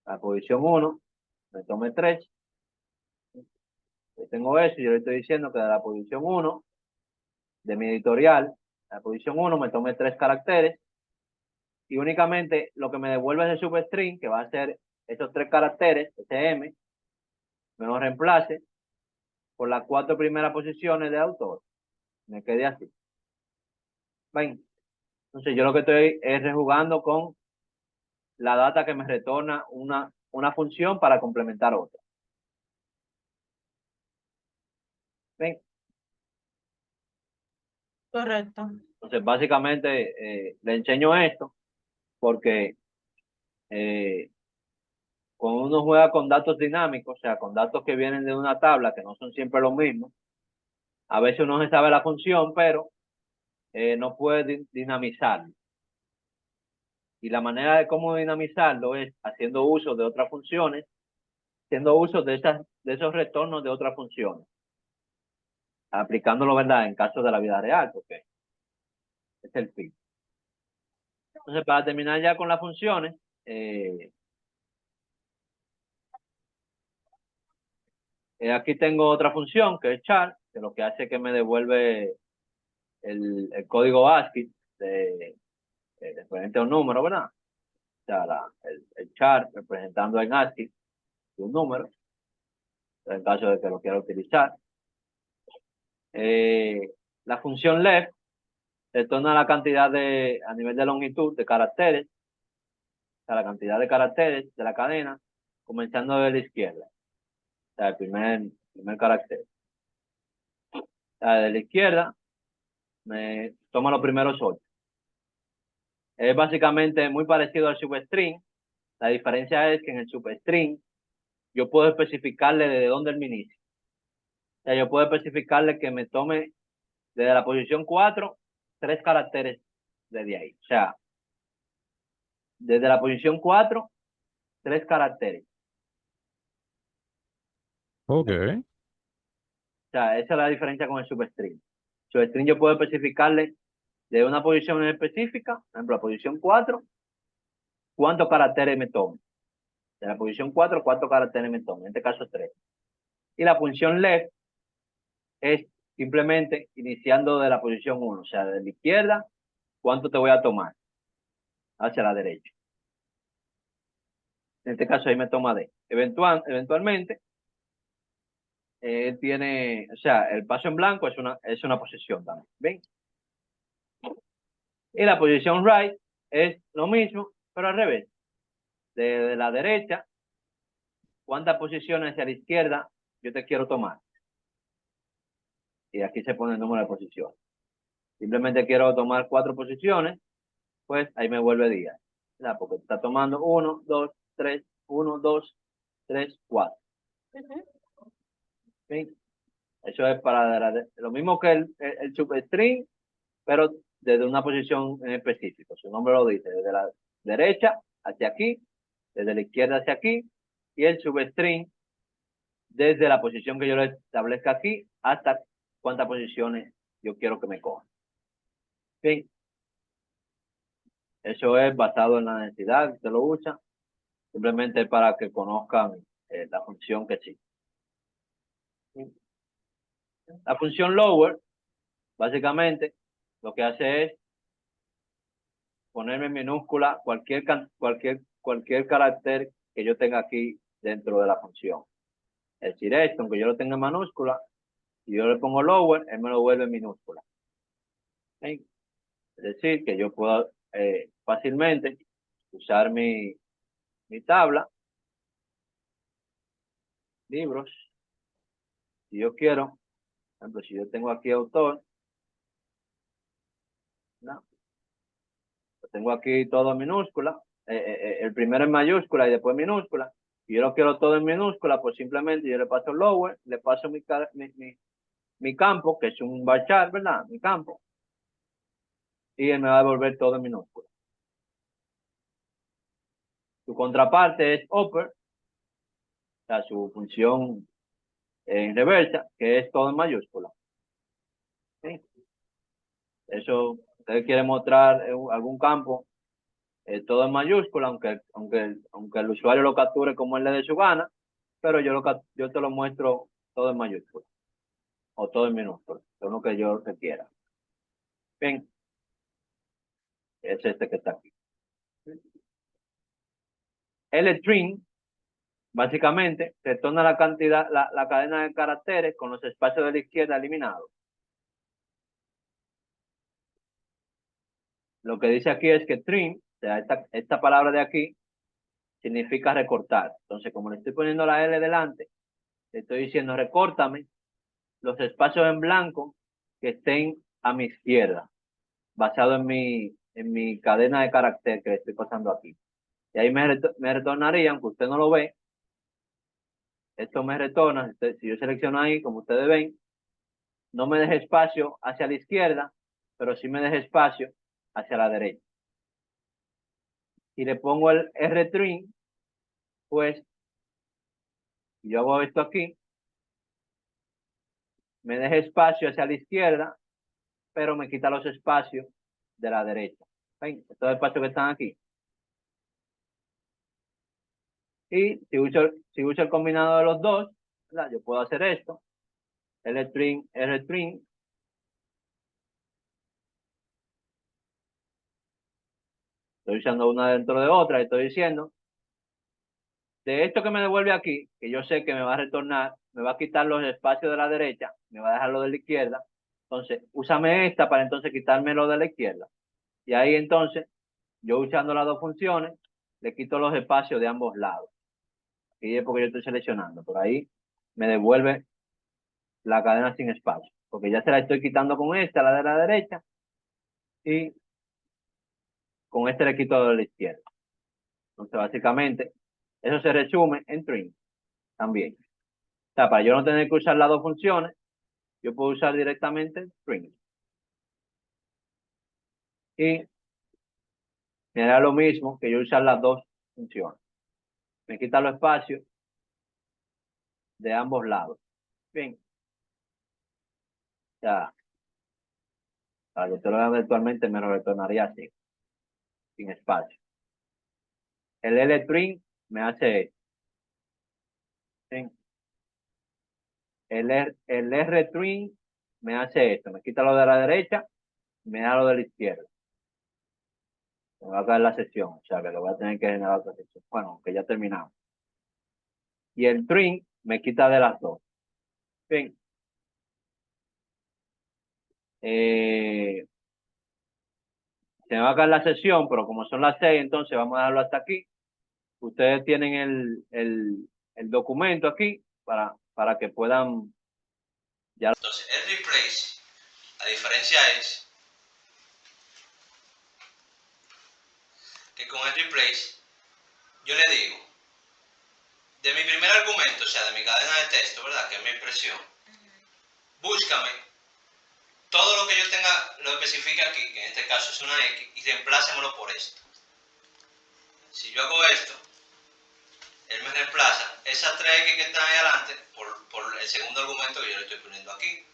La posición 1 me tome 3. Yo tengo eso y yo le estoy diciendo que de la posición 1 de mi editorial, la posición 1 me tome 3 caracteres y únicamente lo que me devuelve ese substring, que va a ser esos 3 caracteres, ese M, me lo reemplace por las 4 primeras posiciones de autor. Me quedé así. ¿Ven? Entonces yo lo que estoy es rejugando con la data que me retorna una función para complementar otra. ¿Ven? Correcto. Entonces básicamente le enseño esto porque cuando uno juega con datos dinámicos, o sea, con datos que vienen de una tabla, que no son siempre los mismos, a veces uno se sabe la función, pero no puede dinamizarlo. Y la manera de cómo dinamizarlo es haciendo uso de otras funciones, haciendo uso de esos retornos de otras funciones, aplicándolo, ¿verdad?, en caso de la vida real, porque es el fin. Entonces, para terminar ya con las funciones, aquí tengo otra función que es char, que lo que hace es que me devuelve el código ASCII referente a un número, ¿verdad? O sea, el char representando en ASCII un número, en caso de que lo quiera utilizar. La función left retorna la cantidad a nivel de longitud de caracteres, o sea, la cantidad de caracteres de la cadena, comenzando de la izquierda, o sea, el primer carácter. O sea, de la izquierda me toma los primeros 8. Es básicamente muy parecido al substring. La diferencia es que en el substring yo puedo especificarle desde dónde él me inicia. O sea, yo puedo especificarle que me tome desde la posición 4, 3 caracteres desde ahí. O sea, desde la posición 4, 3 caracteres. Ok. O sea, esa es la diferencia con el substring. Substring yo puedo especificarle de una posición en específica, por ejemplo, la posición 4, cuántos caracteres me tome. De la posición 4, cuántos caracteres me tome. En este caso, 3. Y la función left es simplemente iniciando de la posición 1, o sea, de la izquierda, cuánto te voy a tomar hacia la derecha. En este caso ahí me toma D. Eventualmente, tiene, o sea, el paso en blanco es una posición también. ¿Ven? Y la posición right es lo mismo, pero al revés. De la derecha, cuántas posiciones hacia la izquierda yo te quiero tomar. Y aquí se pone el número de posiciones. Simplemente quiero tomar 4 posiciones, pues ahí me vuelve día. ¿Verdad? Porque está tomando 1, 2, 3, 1, 2, 3, 4. ¿Sí? Eso es para lo mismo que el substring, pero desde una posición en específico. Su nombre lo dice, desde la derecha hacia aquí, desde la izquierda hacia aquí, y el substring desde la posición que yo le establezca aquí hasta cuántas posiciones yo quiero que me coja. ¿Sí? Eso es basado en la necesidad que se lo usa, simplemente para que conozcan la función que existe. ¿Sí? La función lower, básicamente, lo que hace es ponerme en minúscula cualquier carácter que yo tenga aquí dentro de la función. Es decir, esto, aunque yo lo tenga en minúscula, si yo le pongo lower, él me lo vuelve en minúscula. ¿Sí? Es decir, que yo puedo fácilmente usar mi tabla, libros. Si yo quiero, por ejemplo, si yo tengo aquí autor, ¿no? Lo tengo aquí todo en minúscula, el primero en mayúscula y después minúscula. Si yo lo quiero todo en minúscula, pues simplemente yo le paso lower, le paso mi campo, que es un varchar, ¿verdad? Mi campo. Y él me va a devolver todo en minúscula. Su contraparte es upper, o sea, su función en reversa, que es todo en mayúscula. ¿Sí? Eso, usted quiere mostrar algún campo, todo en mayúscula, aunque el usuario lo capture como él le dé su gana, pero yo te lo muestro todo en mayúscula o todo en minúscula, según lo que yo requiera. Bien, es este que está aquí. El string, básicamente, retorna la cantidad, la cadena de caracteres con los espacios de la izquierda eliminados. Lo que dice aquí es que trim, o sea, esta palabra de aquí, significa recortar. Entonces, como le estoy poniendo la L delante, le estoy diciendo recórtame los espacios en blanco que estén a mi izquierda, basado en mi cadena de carácter que le estoy pasando aquí. Y ahí me retornaría, aunque usted no lo ve, esto me retorna, si yo selecciono ahí, como ustedes ven, no me deja espacio hacia la izquierda, pero sí me deja espacio hacia la derecha. Y le pongo el R-trim, pues yo hago esto aquí, me deja espacio hacia la izquierda, pero me quita los espacios de la derecha. ¿Ven? Estos espacios que están aquí. Y si uso el combinado de los dos, ¿verdad? Yo puedo hacer esto. R-trim. Estoy usando una dentro de otra y estoy diciendo, de esto que me devuelve aquí, que yo sé que me va a retornar, me va a quitar los espacios de la derecha, me va a dejar lo de la izquierda. Entonces, úsame esta para entonces quitarme lo de la izquierda. Y ahí entonces, yo usando las dos funciones, le quito los espacios de ambos lados. Y es porque yo estoy seleccionando. Por ahí me devuelve la cadena sin espacio. Porque ya se la estoy quitando con esta, la de la derecha, y con este le quito de la izquierda. Entonces, básicamente, eso se resume en trim también. O sea, para yo no tener que usar las dos funciones, yo puedo usar directamente trim. Y me da lo mismo que yo usar las dos funciones. Me quita los espacios de ambos lados. Bien. Ya, para que usted lo vea virtualmente, me lo retornaría así, sin espacio. El L-trim me hace esto. ¿Sí? El R-trim me hace esto. Me quita lo de la derecha, me da lo de la izquierda. Me va a caer la sesión, o sea que lo voy a tener que generar otra sesión. Bueno, que ya terminamos. Y el trim me quita de las dos. Bien. Se me va a caer la sesión, pero como son las 6, entonces vamos a dejarlo hasta aquí. Ustedes tienen el documento aquí para que puedan ya. Entonces, el replace, la diferencia es que con el replace, yo le digo, de mi primer argumento, o sea, de mi cadena de texto, ¿verdad? Que es mi expresión, búscame todo lo que yo tenga, lo especifique aquí, que en este caso es una X, y reemplácemelo por esto. Si yo hago esto, él me reemplaza esas 3X que están ahí adelante por el segundo argumento que yo le estoy poniendo aquí.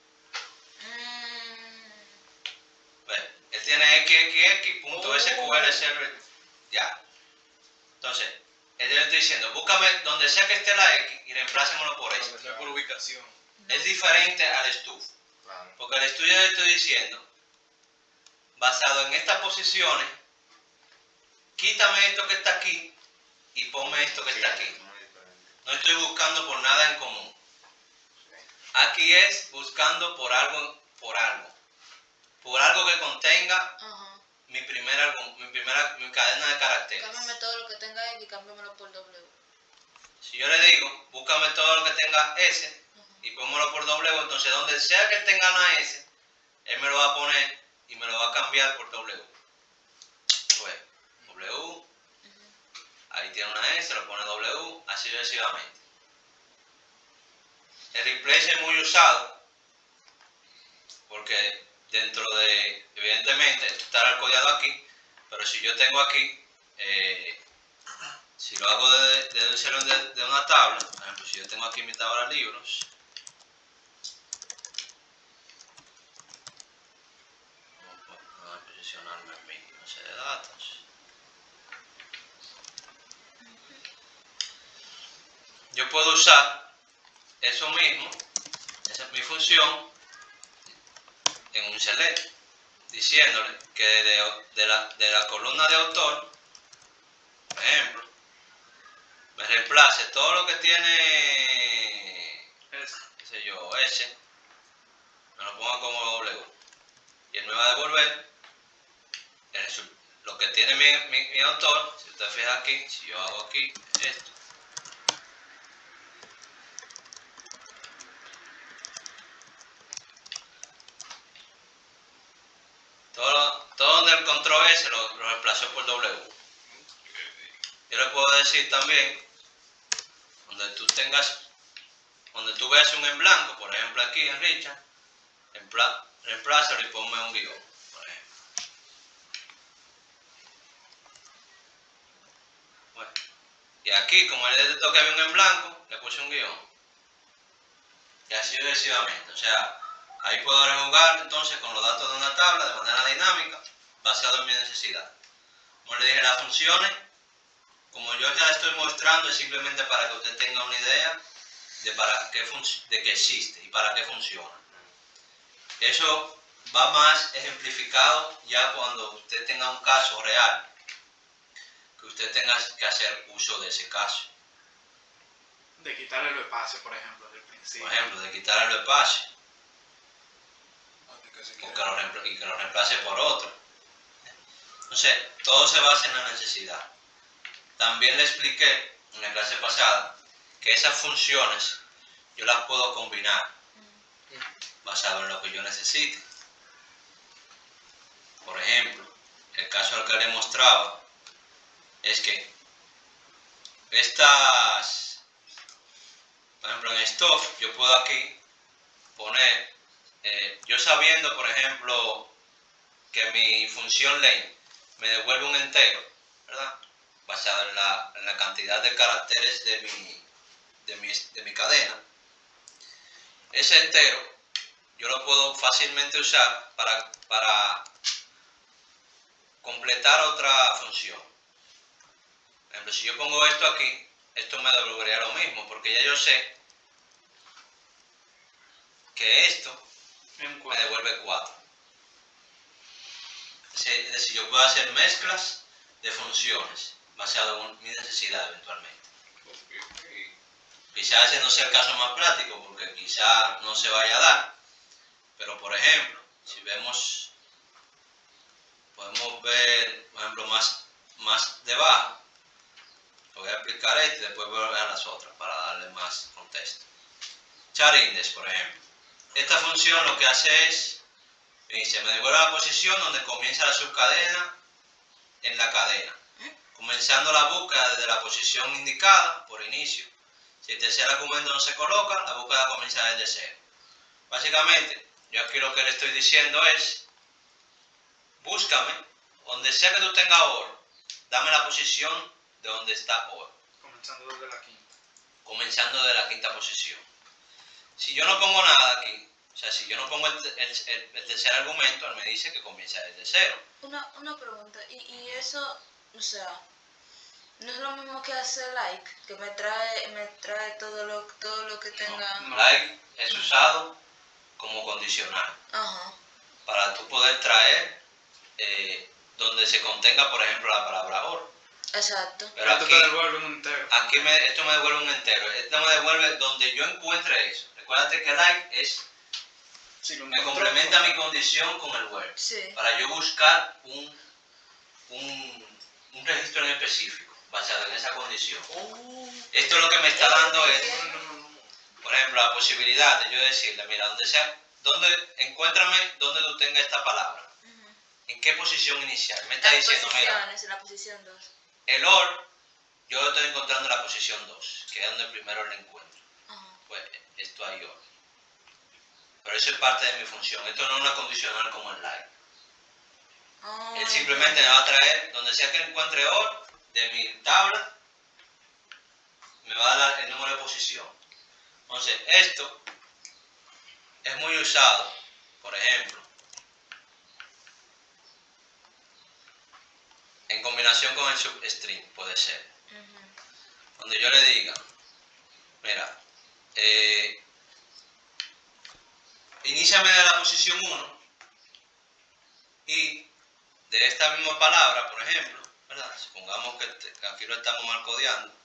Bueno, él tiene xxx.sql server, ya. Entonces, él le estoy diciendo, búscame donde sea que esté la X y reemplácemelo por esto. No es por ubicación. Es diferente al estufo. Claro. Porque al estudio le estoy diciendo, basado en estas posiciones, quítame esto que está aquí y ponme esto que está aquí. No estoy buscando por nada en común. Aquí es buscando por algo que contenga mi cadena de caracteres. Cámbiame todo lo que tenga X y cámbiamelo por W. Si yo le digo, búscame todo lo que tenga S y pónmelo por W, entonces donde sea que tenga una S, él me lo va a poner y me lo va a cambiar por W. Pues, W, ahí tiene una S, lo pone W, así sucesivamente. El replace es muy usado porque dentro de, evidentemente, esto estará codiado aquí, pero si yo tengo aquí, si lo hago desde un cero de una tabla, por ejemplo, si yo tengo aquí mi tabla de libros, voy a posicionarme en mi base de datos. Yo puedo usar eso mismo, esa es mi función, en un select, diciéndole que de la columna de autor, por ejemplo, me reemplace todo lo que tiene, qué sé yo, S, me lo ponga como W. Y él me va a devolver lo que tiene mi autor. Si usted fija aquí, si yo hago aquí esto, todo donde el control S lo reemplazó por W. Yo le puedo decir también, donde tú veas un en blanco, por ejemplo aquí en Richard, reemplázalo y ponme un guión, por ejemplo. Bueno, y aquí, como él detectó que había un en blanco, le puse un guión. Y así sucesivamente. O sea, ahí puedo rejugar entonces con los datos de una tabla de manera dinámica, basado en mi necesidad. Como le dije, las funciones, como yo ya estoy mostrando, es simplemente para que usted tenga una idea de que existe y para qué funciona. Eso va más ejemplificado ya cuando usted tenga un caso real, que usted tenga que hacer uso de ese caso. De quitarle el espacio, por ejemplo, del principio. Por ejemplo, de quitarle el espacio. Y que lo reemplace por otro. Entonces, todo se basa en la necesidad. También le expliqué en la clase pasada que esas funciones yo las puedo combinar basado en lo que yo necesite. Por ejemplo, el caso al que le mostraba es que estas, por ejemplo en stuff, yo puedo aquí poner, yo sabiendo por ejemplo que mi función len me devuelve un entero, ¿verdad? Basado en la cantidad de caracteres de mi cadena. Ese entero yo lo puedo fácilmente usar para completar otra función. Por ejemplo, si yo pongo esto aquí, esto me devolvería lo mismo, porque ya yo sé que esto me devuelve 4. Es decir, yo puedo hacer mezclas de funciones basado en mi necesidad eventualmente. Quizás ese no sea el caso más práctico porque quizás no se vaya a dar, pero por ejemplo, si vemos, podemos ver, por ejemplo, más debajo, voy a explicar esto y después voy a ver las otras para darle más contexto. Char index, por ejemplo. Esta función lo que hace es, me dice, me devuelve la posición donde comienza la subcadena en la cadena, comenzando la búsqueda desde la posición indicada por inicio. Si el tercer argumento no se coloca, la búsqueda comienza desde cero. Básicamente, yo aquí lo que le estoy diciendo es, búscame, donde sea que tú tengas oro, dame la posición de donde está oro. Comenzando desde la quinta. Comenzando de la quinta posición. Si yo no pongo nada aquí, o sea, si yo no pongo el tercer argumento, él me dice que comienza desde cero. Una pregunta, y eso, o sea, no es lo mismo que hacer like, que me trae todo lo que tenga. No. Like es usado como condicional. Ajá. Para tú poder traer donde se contenga, por ejemplo, la palabra oro. Exacto. Pero esto aquí, te devuelve un entero. Aquí esto me devuelve un entero. Esto me devuelve donde yo encuentre eso. Recuérdate que like es me complementa mi condición con el where. Sí. Para yo buscar un un registro en específico, basado en esa condición. Esto lo que me está dando es, por ejemplo, la posibilidad de yo decirle, mira, encuéntrame donde tú tengas esta palabra. ¿En qué posición inicial? Me está diciendo, mira, en la posición 2. el OR, yo lo estoy encontrando en la posición 2, que es donde primero lo encuentro. Pues esto hay OR. Pero eso es parte de mi función. Esto no es una condicional como el like. Él simplemente me va a traer, donde sea que encuentre OR de mi tabla, me va a dar el número de posición. Entonces, esto es muy usado, por ejemplo, en combinación con el substring, puede ser. Donde yo le diga, mira, iníciame de la posición 1 y de esta misma palabra, por ejemplo, ¿verdad? Supongamos que aquí lo estamos marcodeando,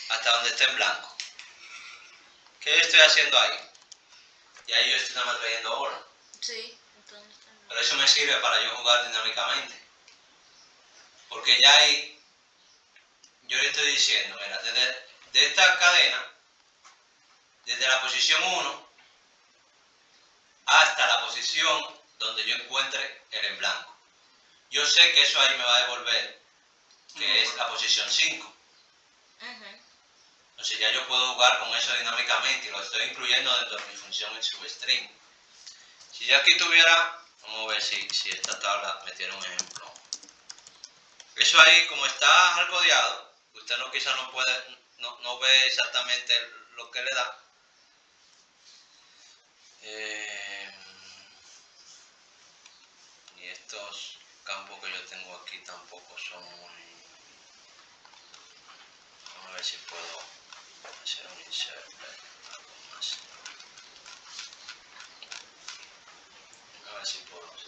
hasta donde esté en blanco. ¿Qué estoy haciendo ahí? Y ahí yo estoy nada más trayendo OR. Sí, entonces. Pero eso me sirve para yo jugar dinámicamente. Porque ya ahí yo le estoy diciendo, mira, de esta cadena, desde la posición 1 hasta la posición donde yo encuentre el en blanco. Yo sé que eso ahí me va a devolver, que es la posición 5. Entonces ya yo puedo jugar con eso dinámicamente y lo estoy incluyendo dentro de mi función en substring. Si yo aquí tuviera, vamos a ver si esta tabla me tiene un ejemplo. Eso ahí, como está hardcodeado, usted quizás no ve exactamente lo que le da. Y estos campos que yo tengo aquí tampoco son muy... Vamos a ver si puedo hacer un insert, algo más. A ver si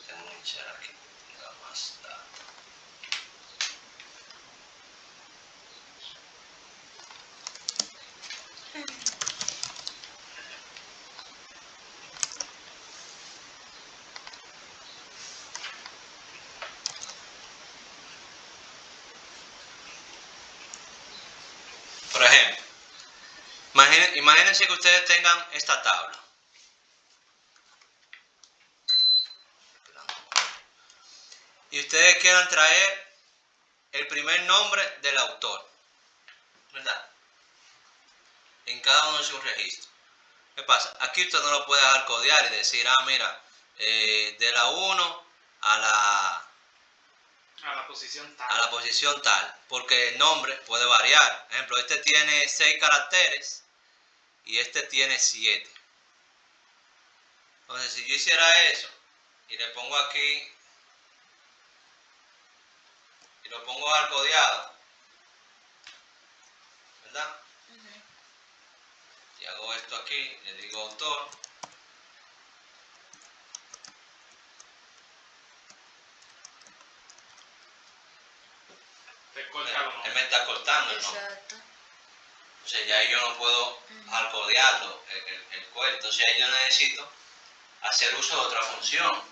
tengo un insert aquí, tenga más data. Por ejemplo, imagínense que ustedes tengan esta tabla. Y ustedes quieran traer el primer nombre del autor, ¿verdad? En cada uno de sus registros. ¿Qué pasa? Aquí usted no lo puede dejar codear y decir, mira, de la 1 a la posición tal, porque el nombre puede variar. Por ejemplo, este tiene 6 caracteres y este tiene 7. Entonces, si yo hiciera eso y le pongo aquí y lo pongo hardcodeado, ¿verdad? Y hago esto aquí, le digo autor. Él me está cortando el nombre. Exacto. Entonces ya yo no puedo hardcodearlo el código. Entonces ahí yo necesito hacer uso de otra función.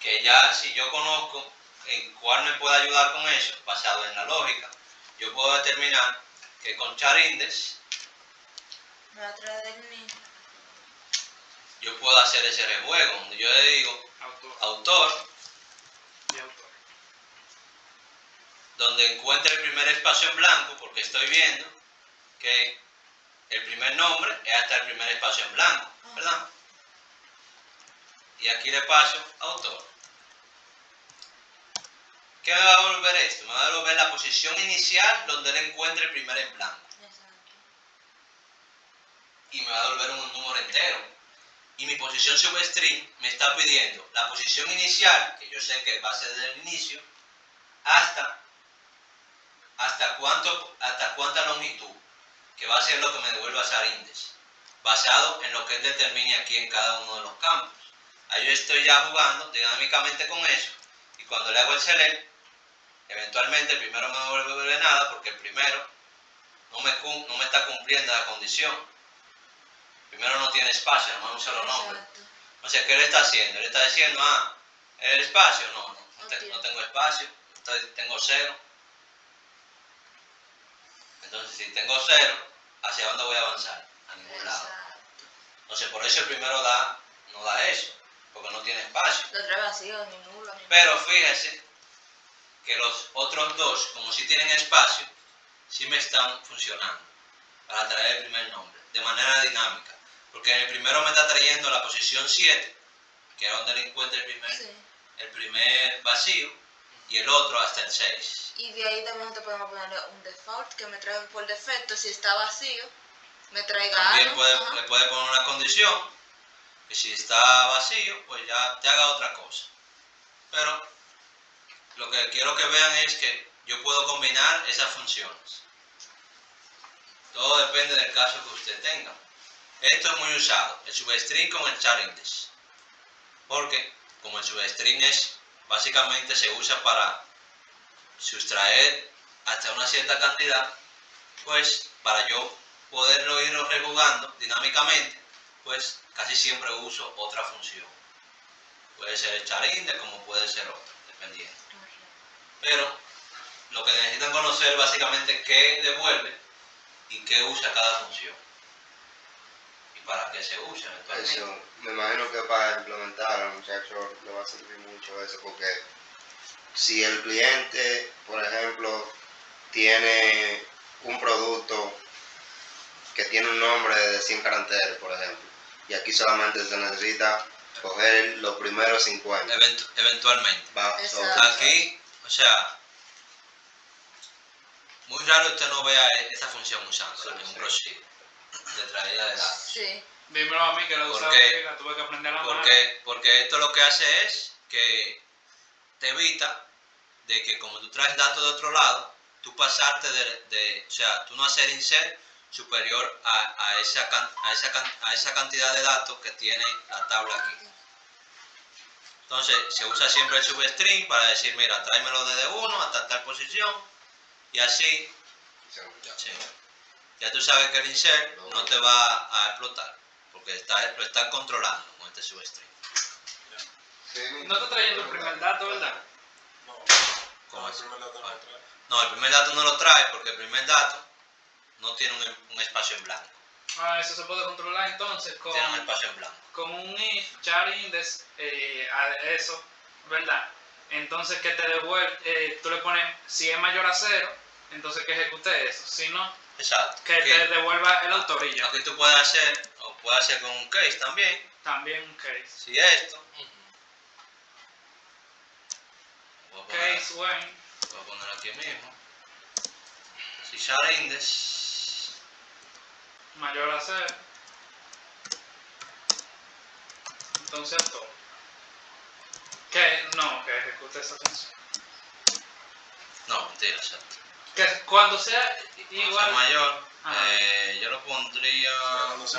Que ya si yo conozco en cuál me puede ayudar con eso, basado en la lógica, yo puedo determinar que con char_index Me va a traer del mismo. yo puedo hacer ese rejuego, donde yo le digo autor, donde encuentre el primer espacio en blanco, porque estoy viendo que el primer nombre es hasta el primer espacio en blanco, ¿verdad? Y aquí le paso autor. ¿Qué me va a devolver esto? Me va a devolver la posición inicial donde él encuentre el primer en blanco. Exacto. Y me va a devolver un número entero. Y mi posición substring me está pidiendo la posición inicial, que yo sé que va a ser desde el inicio, hasta cuánta longitud, que va a ser lo que me devuelva char_index, basado en lo que él determine aquí en cada uno de los campos. Ahí yo estoy ya jugando dinámicamente con eso, y cuando le hago el select, eventualmente el primero no me devuelve nada, porque el primero no me está cumpliendo la condición. Primero no tiene espacio, nomás un solo nombre. Exacto. O sea, ¿qué le está haciendo? Le está diciendo, el espacio, no tengo espacio, tengo 0. Entonces, si tengo 0, ¿hacia dónde voy a avanzar? A ningún lado. Exacto. Entonces, por eso el primero no da eso, porque no tiene espacio. Lo trae vacío, ni nulo, ni Pero fíjese que los otros dos, como si tienen espacio, sí me están funcionando para traer el primer nombre, de manera dinámica. Porque en el primero me está trayendo la posición 7, que es donde le encuentra Sí. el primer vacío, y el otro hasta el 6. Y de ahí también te podemos poner un default que me trae por defecto, si está vacío, me traiga También algo. le puede poner una condición, que si está vacío, pues ya te haga otra cosa. Pero lo que quiero que vean es que yo puedo combinar esas funciones. Todo depende del caso que usted tenga. Esto es muy usado, el substring con el char index. Porque como el substring básicamente se usa para sustraer hasta una cierta cantidad, pues para yo poderlo ir rejugando dinámicamente, pues casi siempre uso otra función. Puede ser el char index como puede ser otra, dependiendo. Pero lo que necesitan conocer básicamente qué devuelve y qué usa cada función. Y para qué se usa eventualmente. Eso, me imagino que para implementar al muchacho le va a servir mucho eso, porque si el cliente, por ejemplo, tiene un producto que tiene un nombre de 100 caracteres, por ejemplo, y aquí solamente se necesita coger los primeros 50. Eventualmente. Exacto. Aquí, o sea, muy raro usted no vea esa función usándola en un procedimiento de traída de datos. Sí. Dímelo a mí que la usaba y la tuve que aprender a la mano. Porque esto lo que hace es que te evita de que como tú traes datos de otro lado, tú pasarte o sea, tú no hacer insert superior a esa cantidad de datos que tiene la tabla aquí. Entonces se usa siempre el substring para decir, mira, tráemelo desde 1 hasta tal posición y así, sí. Ya tú sabes que el insert no te va a explotar porque lo estás controlando con este substring. No está trayendo el primer dato, ¿verdad? ¿Cómo así? No, el primer dato no lo trae porque el primer dato no tiene un espacio en blanco. Eso se puede controlar entonces Tiene un espacio en blanco. con un if char index a eso, ¿verdad? Entonces que te devuelve, tú le pones, si es mayor a 0, entonces que ejecute eso, si no, Exacto. que te devuelva el autor y ya. Lo que tú puedes hacer, o puedes hacer con un case también, También un case. si esto, voy Case when, a poner aquí mismo, si char index, mayor a 0, entonces todo. Que no, que ejecute esa función. no, mentira, exacto. Que cuando sea Cuando igual, sea mayor, Ajá. yo lo pondría, no, es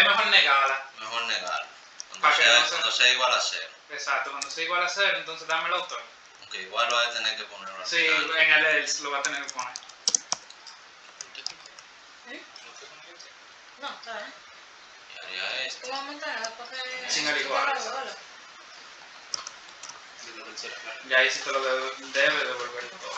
mejor negarla. mejor negarlo. Para que no sea- Cuando sea igual a 0. Exacto, cuando sea igual a 0, entonces dame el autor. Aunque igual vas a tener que ponerlo al Sí, final. en el else lo va a tener que poner. No, está bien. Y haría esto. ¿Cómo aumentar? Porque... Sin el igual. Hola. Y ahí sí te lo debe devolver todo.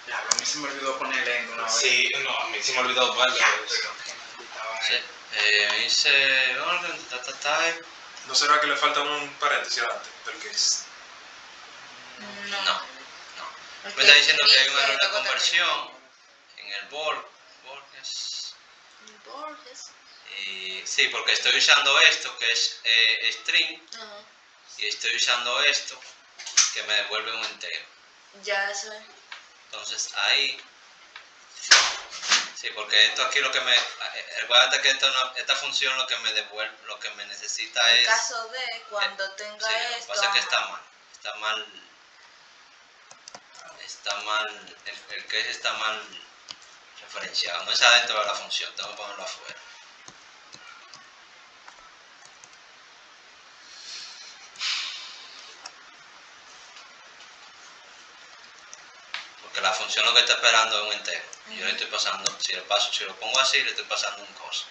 Ya, a mí se me olvidó poner lento una vez. Sí, no, a mí se me olvidó varias Ya, veces. pero qué maldita vaina. Sí, hice orden, type. ¿No será que le falta un paréntesis antes del que es? No. Me está diciendo que hay un error de conversión en el Borges. Borges. Sí, porque estoy usando esto que es string Ajá. y estoy usando esto que me devuelve un entero. Ya eso es. Entonces ahí, sí, porque esto aquí lo que me, recuerda que esta función lo que me devuelve, lo que me necesita En es, caso de cuando tenga sí, lo que esto. pasa es que ajá. está mal, el case está mal referenciado, no es adentro de la función, tengo que ponerlo afuera. Porque la función lo que está esperando es un entero. Y yo le estoy pasando, si lo pongo así, le estoy pasando un cosa.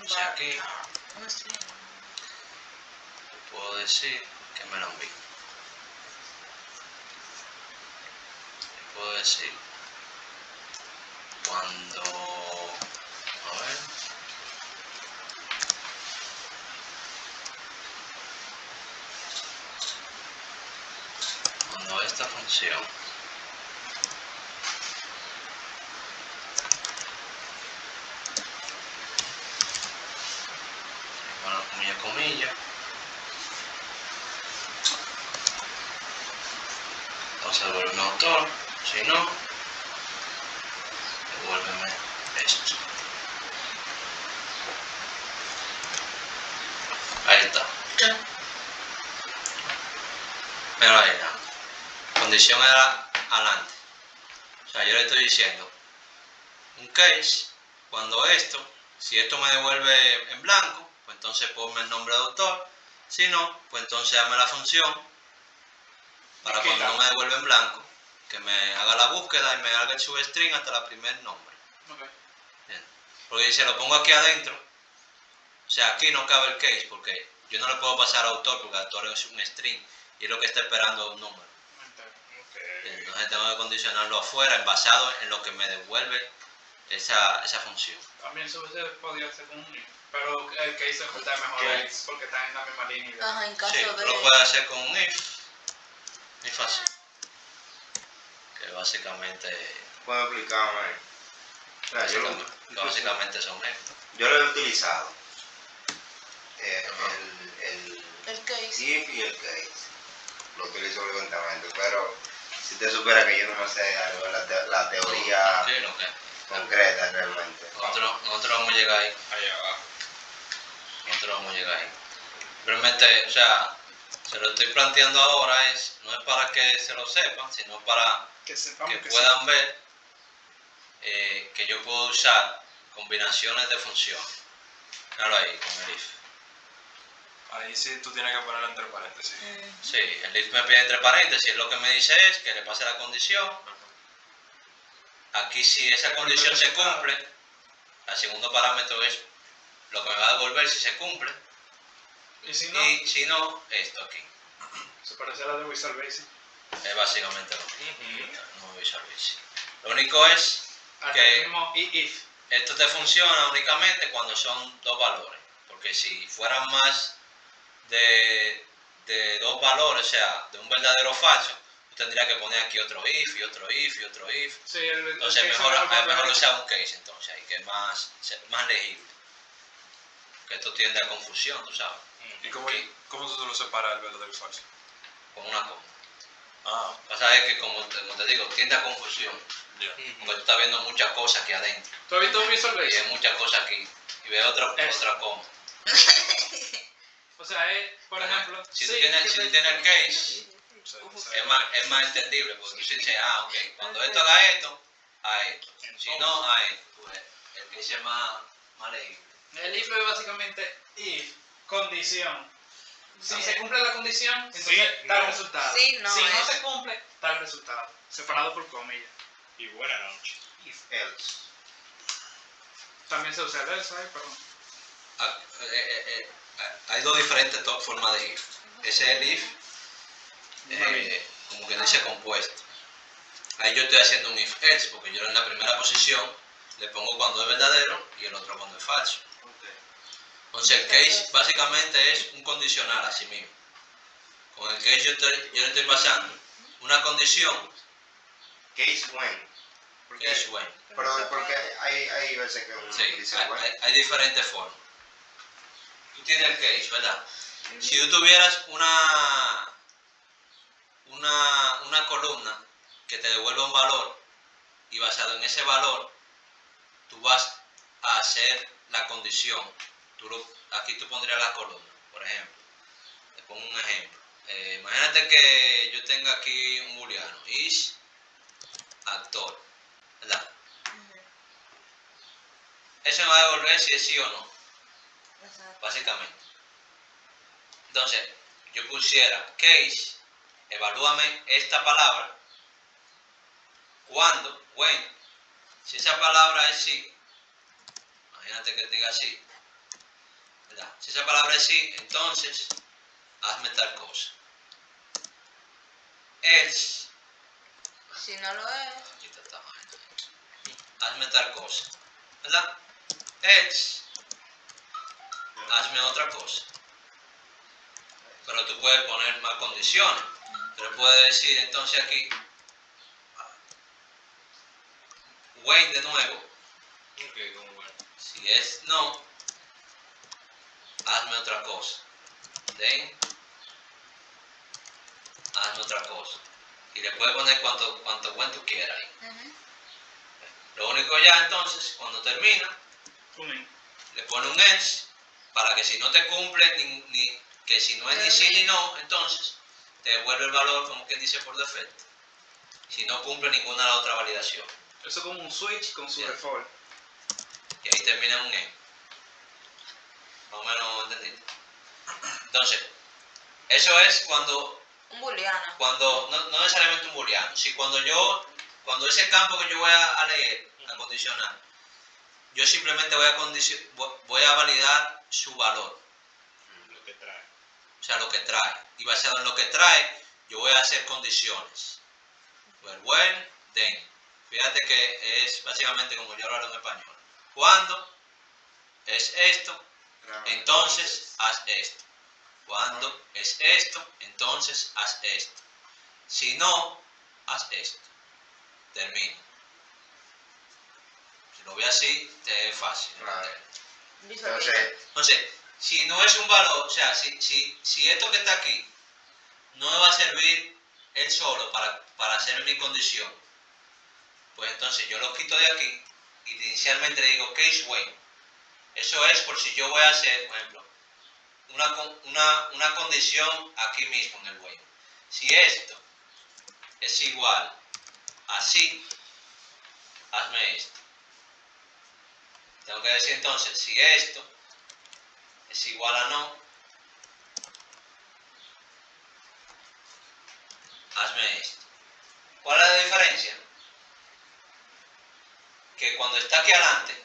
Entonces aquí Un string. puedo decir que me lo envíe. Puedo decir cuando, a ver, cuando esta función bueno, comilla, entonces devuélveme autor, si no, devuélveme esto. Ahí está. Ya. Pero ahí la condición era adelante. O sea, yo le estoy diciendo un case, cuando si esto me devuelve en blanco, pues entonces ponme el nombre de autor. Si no, pues entonces dame la función para cuando no me devuelva en blanco, que me haga la búsqueda y me haga el substring hasta el primer nombre. Ok. Bien. Porque si se lo pongo aquí adentro, o sea, aquí no cabe el case porque yo no le puedo pasar a autor porque autor es un string y es lo que está esperando un número. Bien, entonces tengo que condicionarlo afuera basado en lo que me devuelve esa función. También eso se podría hacer con un if, pero el case está mejor ahí porque está en la misma línea. Ajá, en caso Sí, de... tú lo puedes hacer con un if así, que básicamente, ¿Puedo explicarme? O sea, básicamente son if. yo lo he utilizado. El case. If y el case. Lo utilizo frecuentemente, pero si te supera que yo no me sé algo de la teoría Tranquilo, que concreta realmente. nosotros vamos a llegar ahí. Allá abajo. Nosotros vamos a llegar ahí. Simplemente, o sea, se lo estoy planteando ahora, no es para que se lo sepan, sino para Que sepamos que que puedan ver que yo puedo usar combinaciones de funciones. Claro ahí, con el if. Ahí sí tú tienes que ponerlo entre paréntesis. Sí, el if me pide entre paréntesis, lo que me dice es que le pase la condición. Aquí si esa condición se cumple, el segundo parámetro es lo que me va a devolver si se cumple. Y si no, Y si no, esto aquí. se parece a la de Visual Basic. Es básicamente lo mismo. No Visual Basic. Lo único es Aquí que mismo if. esto te funciona únicamente cuando son dos valores. Porque si fueran más de dos valores, o sea, de un verdadero o falso, tú tendrías que poner aquí otro if y otro if y otro if. Sí, Entonces es mejor usar un case entonces ahí, que es más legible. Que esto tiende a confusión, tú sabes, ¿Y cómo tú lo separas el verdadero y falso? con una coma. Ah, Pasa es que como te digo, tiende a confusión. ya. Porque tú estás viendo muchas cosas aquí adentro. ¿Tú has visto Visual Y hay Basic? muchas cosas aquí. Y ves otra coma. O sea, por ejemplo, Si tú tienes el case, Sí, es más entendible. Porque tú dices, ok, cuando esto haga esto, a esto. Si no, a esto. Pues el case es más legible. el if es básicamente if, condición. Si se cumple la condición, entonces tal resultado. Sí, no, si no es- se cumple, tal resultado. Separado por comillas. Y buena noche. If else. También se usa el else ahí, perdón. Hay dos diferentes formas de if. Ese es el if, como que dice compuesto. Ahí yo estoy haciendo un if else, porque yo en la primera posición le pongo cuando es verdadero y el otro cuando es falso. Entonces el case básicamente es un condicional a sí mismo. Con el case yo le estoy pasando una condición, Case when. case when. Pero porque hay veces que uno Sí, dice when. hay diferentes formas. Tú tienes el case, ¿verdad? Si tú tuvieras una columna que te devuelva un valor y basado en ese valor, tú vas a hacer la condición. Aquí tú pondrías la columna, por ejemplo. Te pongo un ejemplo. Imagínate que yo tenga aquí un booleano, is actor, ¿verdad? Eso me va a devolver si es sí o no, básicamente. Entonces, yo pusiera case, evalúame esta palabra cuando, when, si esa palabra es sí, imagínate que te diga sí, ¿verdad? Si esa palabra es sí, entonces hazme tal cosa. Else, Si no lo es, aquí está esta vaina, hazme tal cosa, ¿verdad? Else, hazme otra cosa. Pero tú puedes poner más condiciones. Tú le puedes decir entonces aquí, when de nuevo, Ok, como bueno. si es no, hazme otra cosa. Then, hazme otra cosa. Y le puedes poner cuanto when tú quieras ahí. ujú, Lo único ya entonces, cuando termina, le pone un else para que si no te cumple, que si no es ni sí ni no, entonces te devuelve el valor como quien dice por defecto. Si no cumple ninguna de las otras validaciones. Eso es como un switch con su Bien. default. Y ahí termina en un end. Más o menos entendiste. Entonces, eso es cuando un booleano. no necesariamente un booleano. Si cuando ese campo que yo voy a leer, a condicionar, yo simplemente voy a validar su valor. Lo que trae. O sea, lo que trae. Y basado en lo que trae, yo voy a hacer condiciones. When, then. Fíjate que es básicamente como yo lo hablo en español. Cuando es esto, entonces haz esto. Cuando es esto, entonces haz esto. Si no, haz esto. Termino. Si lo ve así, te es fácil. Claro. Visualiza. Entonces, si no es un valor, o sea, si esto que está aquí no me va a servir él solo para hacer mi condición, pues entonces yo lo quito de aquí y inicialmente le digo case when. Eso es por si yo voy a hacer, por ejemplo, una condición aquí mismo en el when. Si esto es igual a sí, hazme esto. Tengo que decir entonces, si esto es igual a no, hazme esto. ¿Cuál es la diferencia? Que cuando está aquí adelante,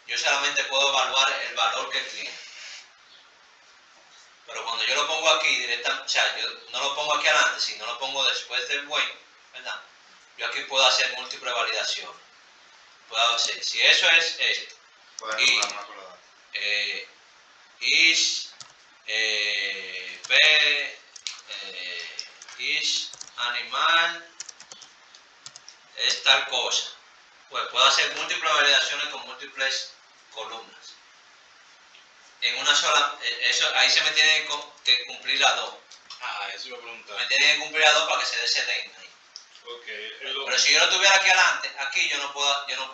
yo solamente puedo evaluar el valor que él tiene. Pero cuando yo lo pongo aquí directamente, o sea, yo no lo pongo aquí adelante, sino lo pongo después del when, ¿verdad? Yo aquí puedo hacer múltiples validaciones. Puedo hacer, si eso es esto, y is is animal es tal cosa, pues puedo hacer múltiples validaciones con múltiples columnas. En una sola, ahí se me tiene que cumplir las dos. Ah, eso iba a preguntar. Me tienen que cumplir las dos para que se dé ese den ahí. Ok. Pero si yo lo tuviera aquí adelante, aquí yo no puedo poner un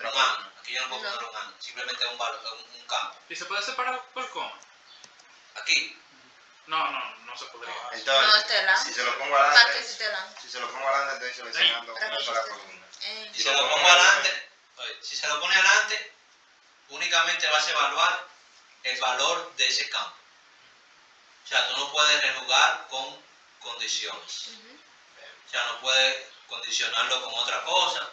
ano. Aquí yo no puedo poner un ano. Simplemente un campo. ¿Y se puede separar por coma? Aquí. No se podría. No, Entonces, Estela. si se lo pongo ¿Para qué adelante, si te dan? estoy seleccionando una sola columna. Si se lo pongo adelante, si se lo pone adelante, únicamente vas a evaluar el valor de ese campo. O sea, tú no puedes rejugar con condiciones. O sea, no puedes condicionarlo con otra cosa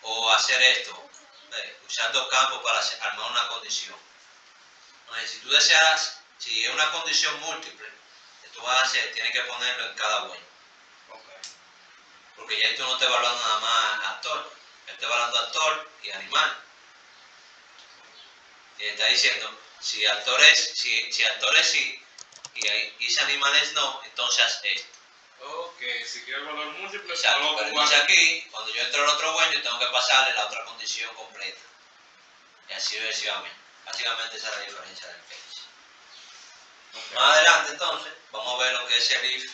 o hacer esto, usar dos campos para armar una condición. Entonces, si tú deseas, si es una condición múltiple, que tú vas a hacer, tienes que ponerlo en cada when. Porque ya tú no estás evaluando nada más actor, estás evaluando actor y animal. Y está diciendo, si actor es sí y ese animal es no, entonces haz esto. Ok, si quiero el valor múltiple, Exacto, no lo pero pongo entonces aquí. aquí, cuando yo entro al otro when, yo tengo que pasarle la otra condición completa. Y así sucesivamente. Básicamente esa es la diferencia del case. Más adelante entonces, vamos a ver lo que es el if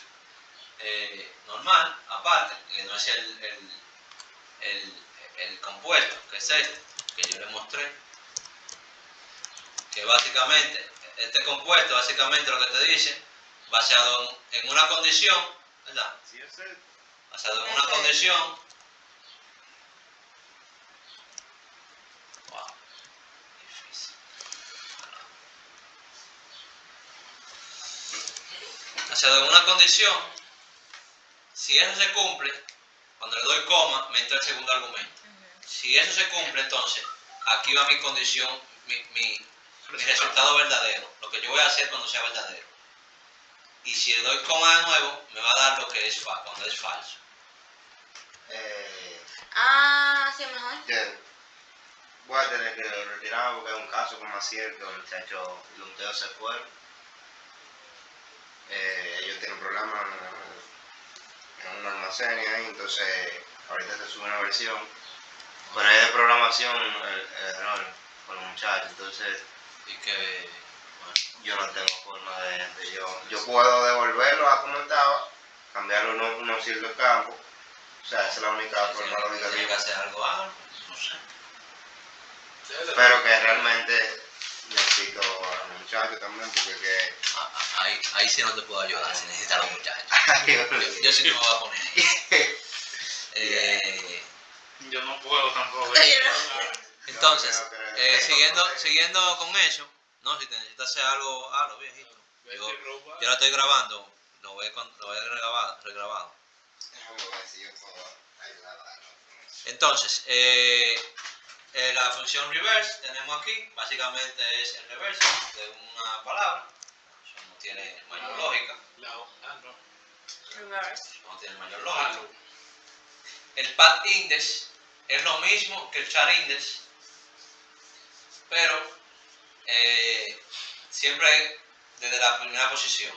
normal, aparte, que no es el compuesto, que es este, que yo le mostré. Que básicamente, este compuesto básicamente lo que te dice, basado en una condición, ¿verdad? Si es el... Basado en una condición. Wow, difícil. Basado en una condición, Si eso se cumple, cuando le doy coma, me entra el segundo argumento. Si eso se cumple, entonces, aquí va mi condición, mi resultado verdadero, lo que yo voy a hacer cuando sea verdadero. Y si le doy coma de nuevo, me va a dar lo que es cuando es falso. Sí, mejor. Voy a tener que retirarme porque es un caso como así que el muchacho Lunteo se fue. Ellos tienen problemas en un almacén y ahí, entonces ahorita se sube una versión. Pero es de programación el error con los muchachos, entonces Y que, bueno, yo no tengo forma de yo puedo devolverlo a como estaba, cambiarle unos ciertos campos. O sea, esa es la única forma lógica que tiene yo que hacer algo, no sé. pero que realmente necesito a los muchachos también porque que Ahí sí no te puedo ayudar, si necesitas a los muchachos. Yo sí no me voy a poner ahí. Yo no puedo tampoco. Entonces, siguiendo con eso, no, si te necesitas hacer algo, hazlo, viejito. Yo la estoy grabando, lo he regrabado. déjame ver si yo puedo ayudar a Entonces, la función reverse tenemos aquí, básicamente es el reverso de una palabra. Eso no tiene mayor lógica. No tiene mayor lógica. El path index es lo mismo que el char index, pero siempre desde la primera posición.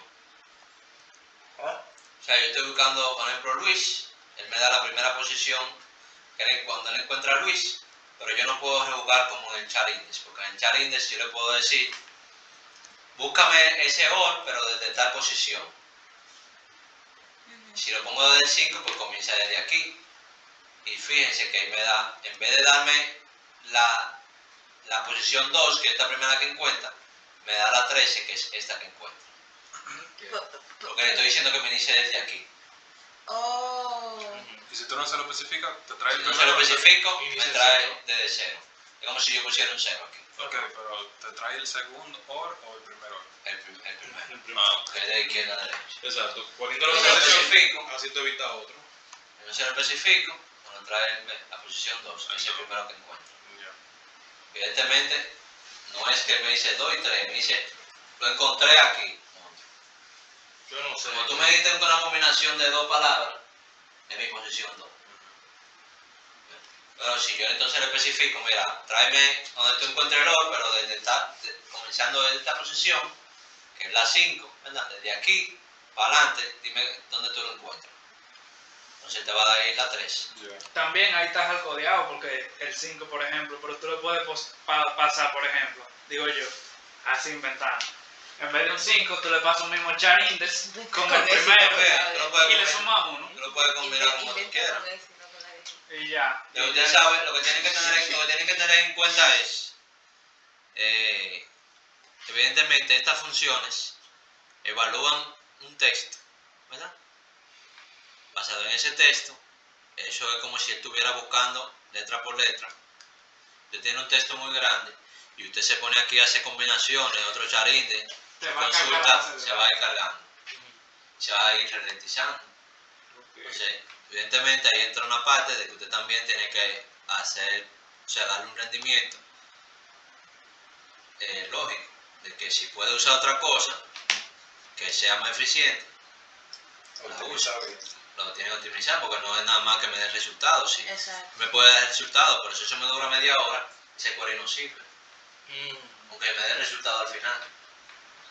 O sea, yo estoy buscando, por ejemplo, Luis, él me da la primera posición, que es cuando él encuentra a Luis, pero yo no puedo rejugar como en el char index, porque en el char index yo le puedo decir, búscame ese OR, pero desde tal posición. Si lo pongo desde el 5, pues comienza desde aquí. Y fíjense que ahí me da, en vez de darme la posición 2, que es esta primera que encuentra, me da la 13, que es esta que encuentra. Porque le estoy diciendo que me inicie desde aquí. Y si tú no se lo especificas, te trae el Si no primero. se lo especifico, inicia me el trae cero. desde 0. Es como si yo pusiera un 0 aquí. Ok, pero te trae el segundo OR o el primer OR. El primero. Ah, Que es de izquierda a derecha. Exacto. Si Poniéndolo no en se lo posición, especifico, así tú evitas otro. si no se lo especifico, me trae la posición 2, que es el primero que encuentro. Ya. Evidentemente, no es que me dice 2 y 3, me dice, lo encontré aquí. Yo no sé. Como tú me diste una combinación de dos palabras, es mi posición 2. Pero si yo entonces le especifico, mira, tráeme donde tú encuentres el OR, pero comenzando desde esta posición, que es la 5, ¿verdad? Desde aquí para adelante, dime dónde tú lo encuentras. Entonces te va a dar ahí la 3. También ahí estás alcodeado porque el 5, por ejemplo, pero tú le puedes pasar, por ejemplo, digo yo, así inventando. En vez de un 5, tú le pasas un mismo char index con el primero y le sumas 1 Tú lo puedes combinar como tú quieras. y ya. Pero usted sabe, lo que tienen que tener en cuenta es, evidentemente estas funciones evalúan un texto, ¿verdad? Basado en ese texto, eso es como si estuviera buscando letra por letra. Usted tiene un texto muy grande y usted se pone aquí a hacer combinaciones, otro char index, consulta, se va a ir cargando, se va a ir ralentizando. Entonces, evidentemente ahí entra una parte de que usted también tiene que hacer, o sea, darle un rendimiento lógico, de que si puede usar otra cosa que sea más eficiente, la usa. Lo tiene que optimizar porque no es nada más que me dé resultados. Sí. Me puede dar resultados, por eso me dura media hora, ese query no sirve. Aunque me dé resultado al final.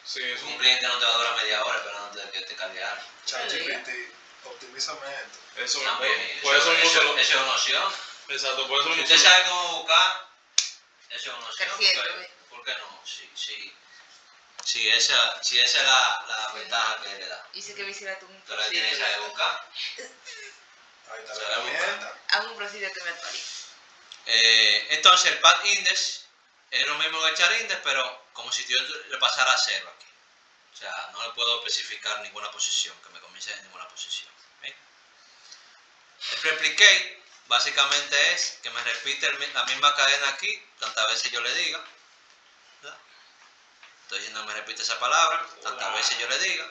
Sí, es Un cliente no te va a durar media hora esperando que te cargue algo. ChatGPT, optimízame esto. Eso También, por eso eso mucho. es una opción. Exacto, por eso Si mucho. usted sabe cómo buscar, eso es una opción. Perfecto. ¿Por qué no? Si esa es la ventaja que le da. Dice que visitar un Tú la tienes que saber buscar. Ahí está Se la va a buscar. herramienta. Hago un procedimiento que me actualice. Entonces el path index es lo mismo que el char index, pero como si yo le pasara a 0 aquí. O sea, no le puedo especificar ninguna posición, que me comience en ninguna posición. ¿Ven? El replicate básicamente es que me repite la misma cadena aquí, tantas veces yo le diga. Estoy diciendo que me repite esa palabra, tantas veces yo le diga.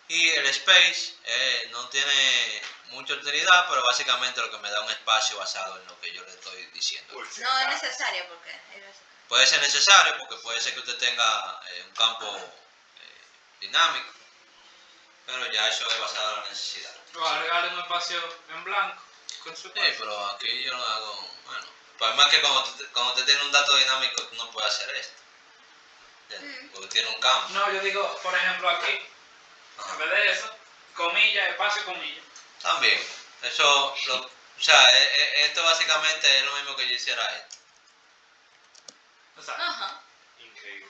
Y el space no tiene mucha utilidad, pero básicamente lo que me da un espacio basado en lo que yo le estoy diciendo. Por si No es acaso. necesario porque Puede ser necesario porque puede ser que usted tenga un campo dinámico, pero ya eso es basado en la necesidad. O agregarle un espacio en blanco con su Sí, espacio. pero aquí yo lo hago, bueno, pues más que cuando usted tiene un dato dinámico, tú no puede hacer esto. ¿Entiendes? Porque tiene un campo. No, yo digo, por ejemplo, aquí, Ajá. en vez de eso, comilla, espacio, comilla. También. Eso, o sea, esto básicamente es lo mismo que yo hiciera esto. O sea, Ajá. Increíble.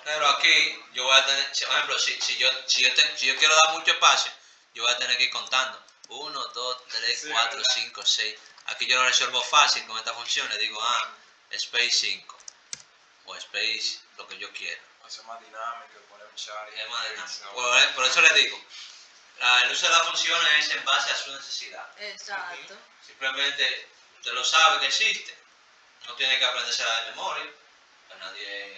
Pero aquí yo voy a tener, por ejemplo, si yo quiero dar mucho espacio, yo voy a tener que ir contando. 1, 2, 3, Sí, 4, verdad. 5, 6. Aquí yo lo resuelvo fácil con esta función. Le digo, space 5. O space lo que yo quiera. Hacer más dinámico, poner un char. Es más dinámico. Por eso le digo, el uso de las funciones es en base a su necesidad. Exacto. Simplemente usted lo sabe que existe. No tiene que aprendérsela de memoria. Que nadie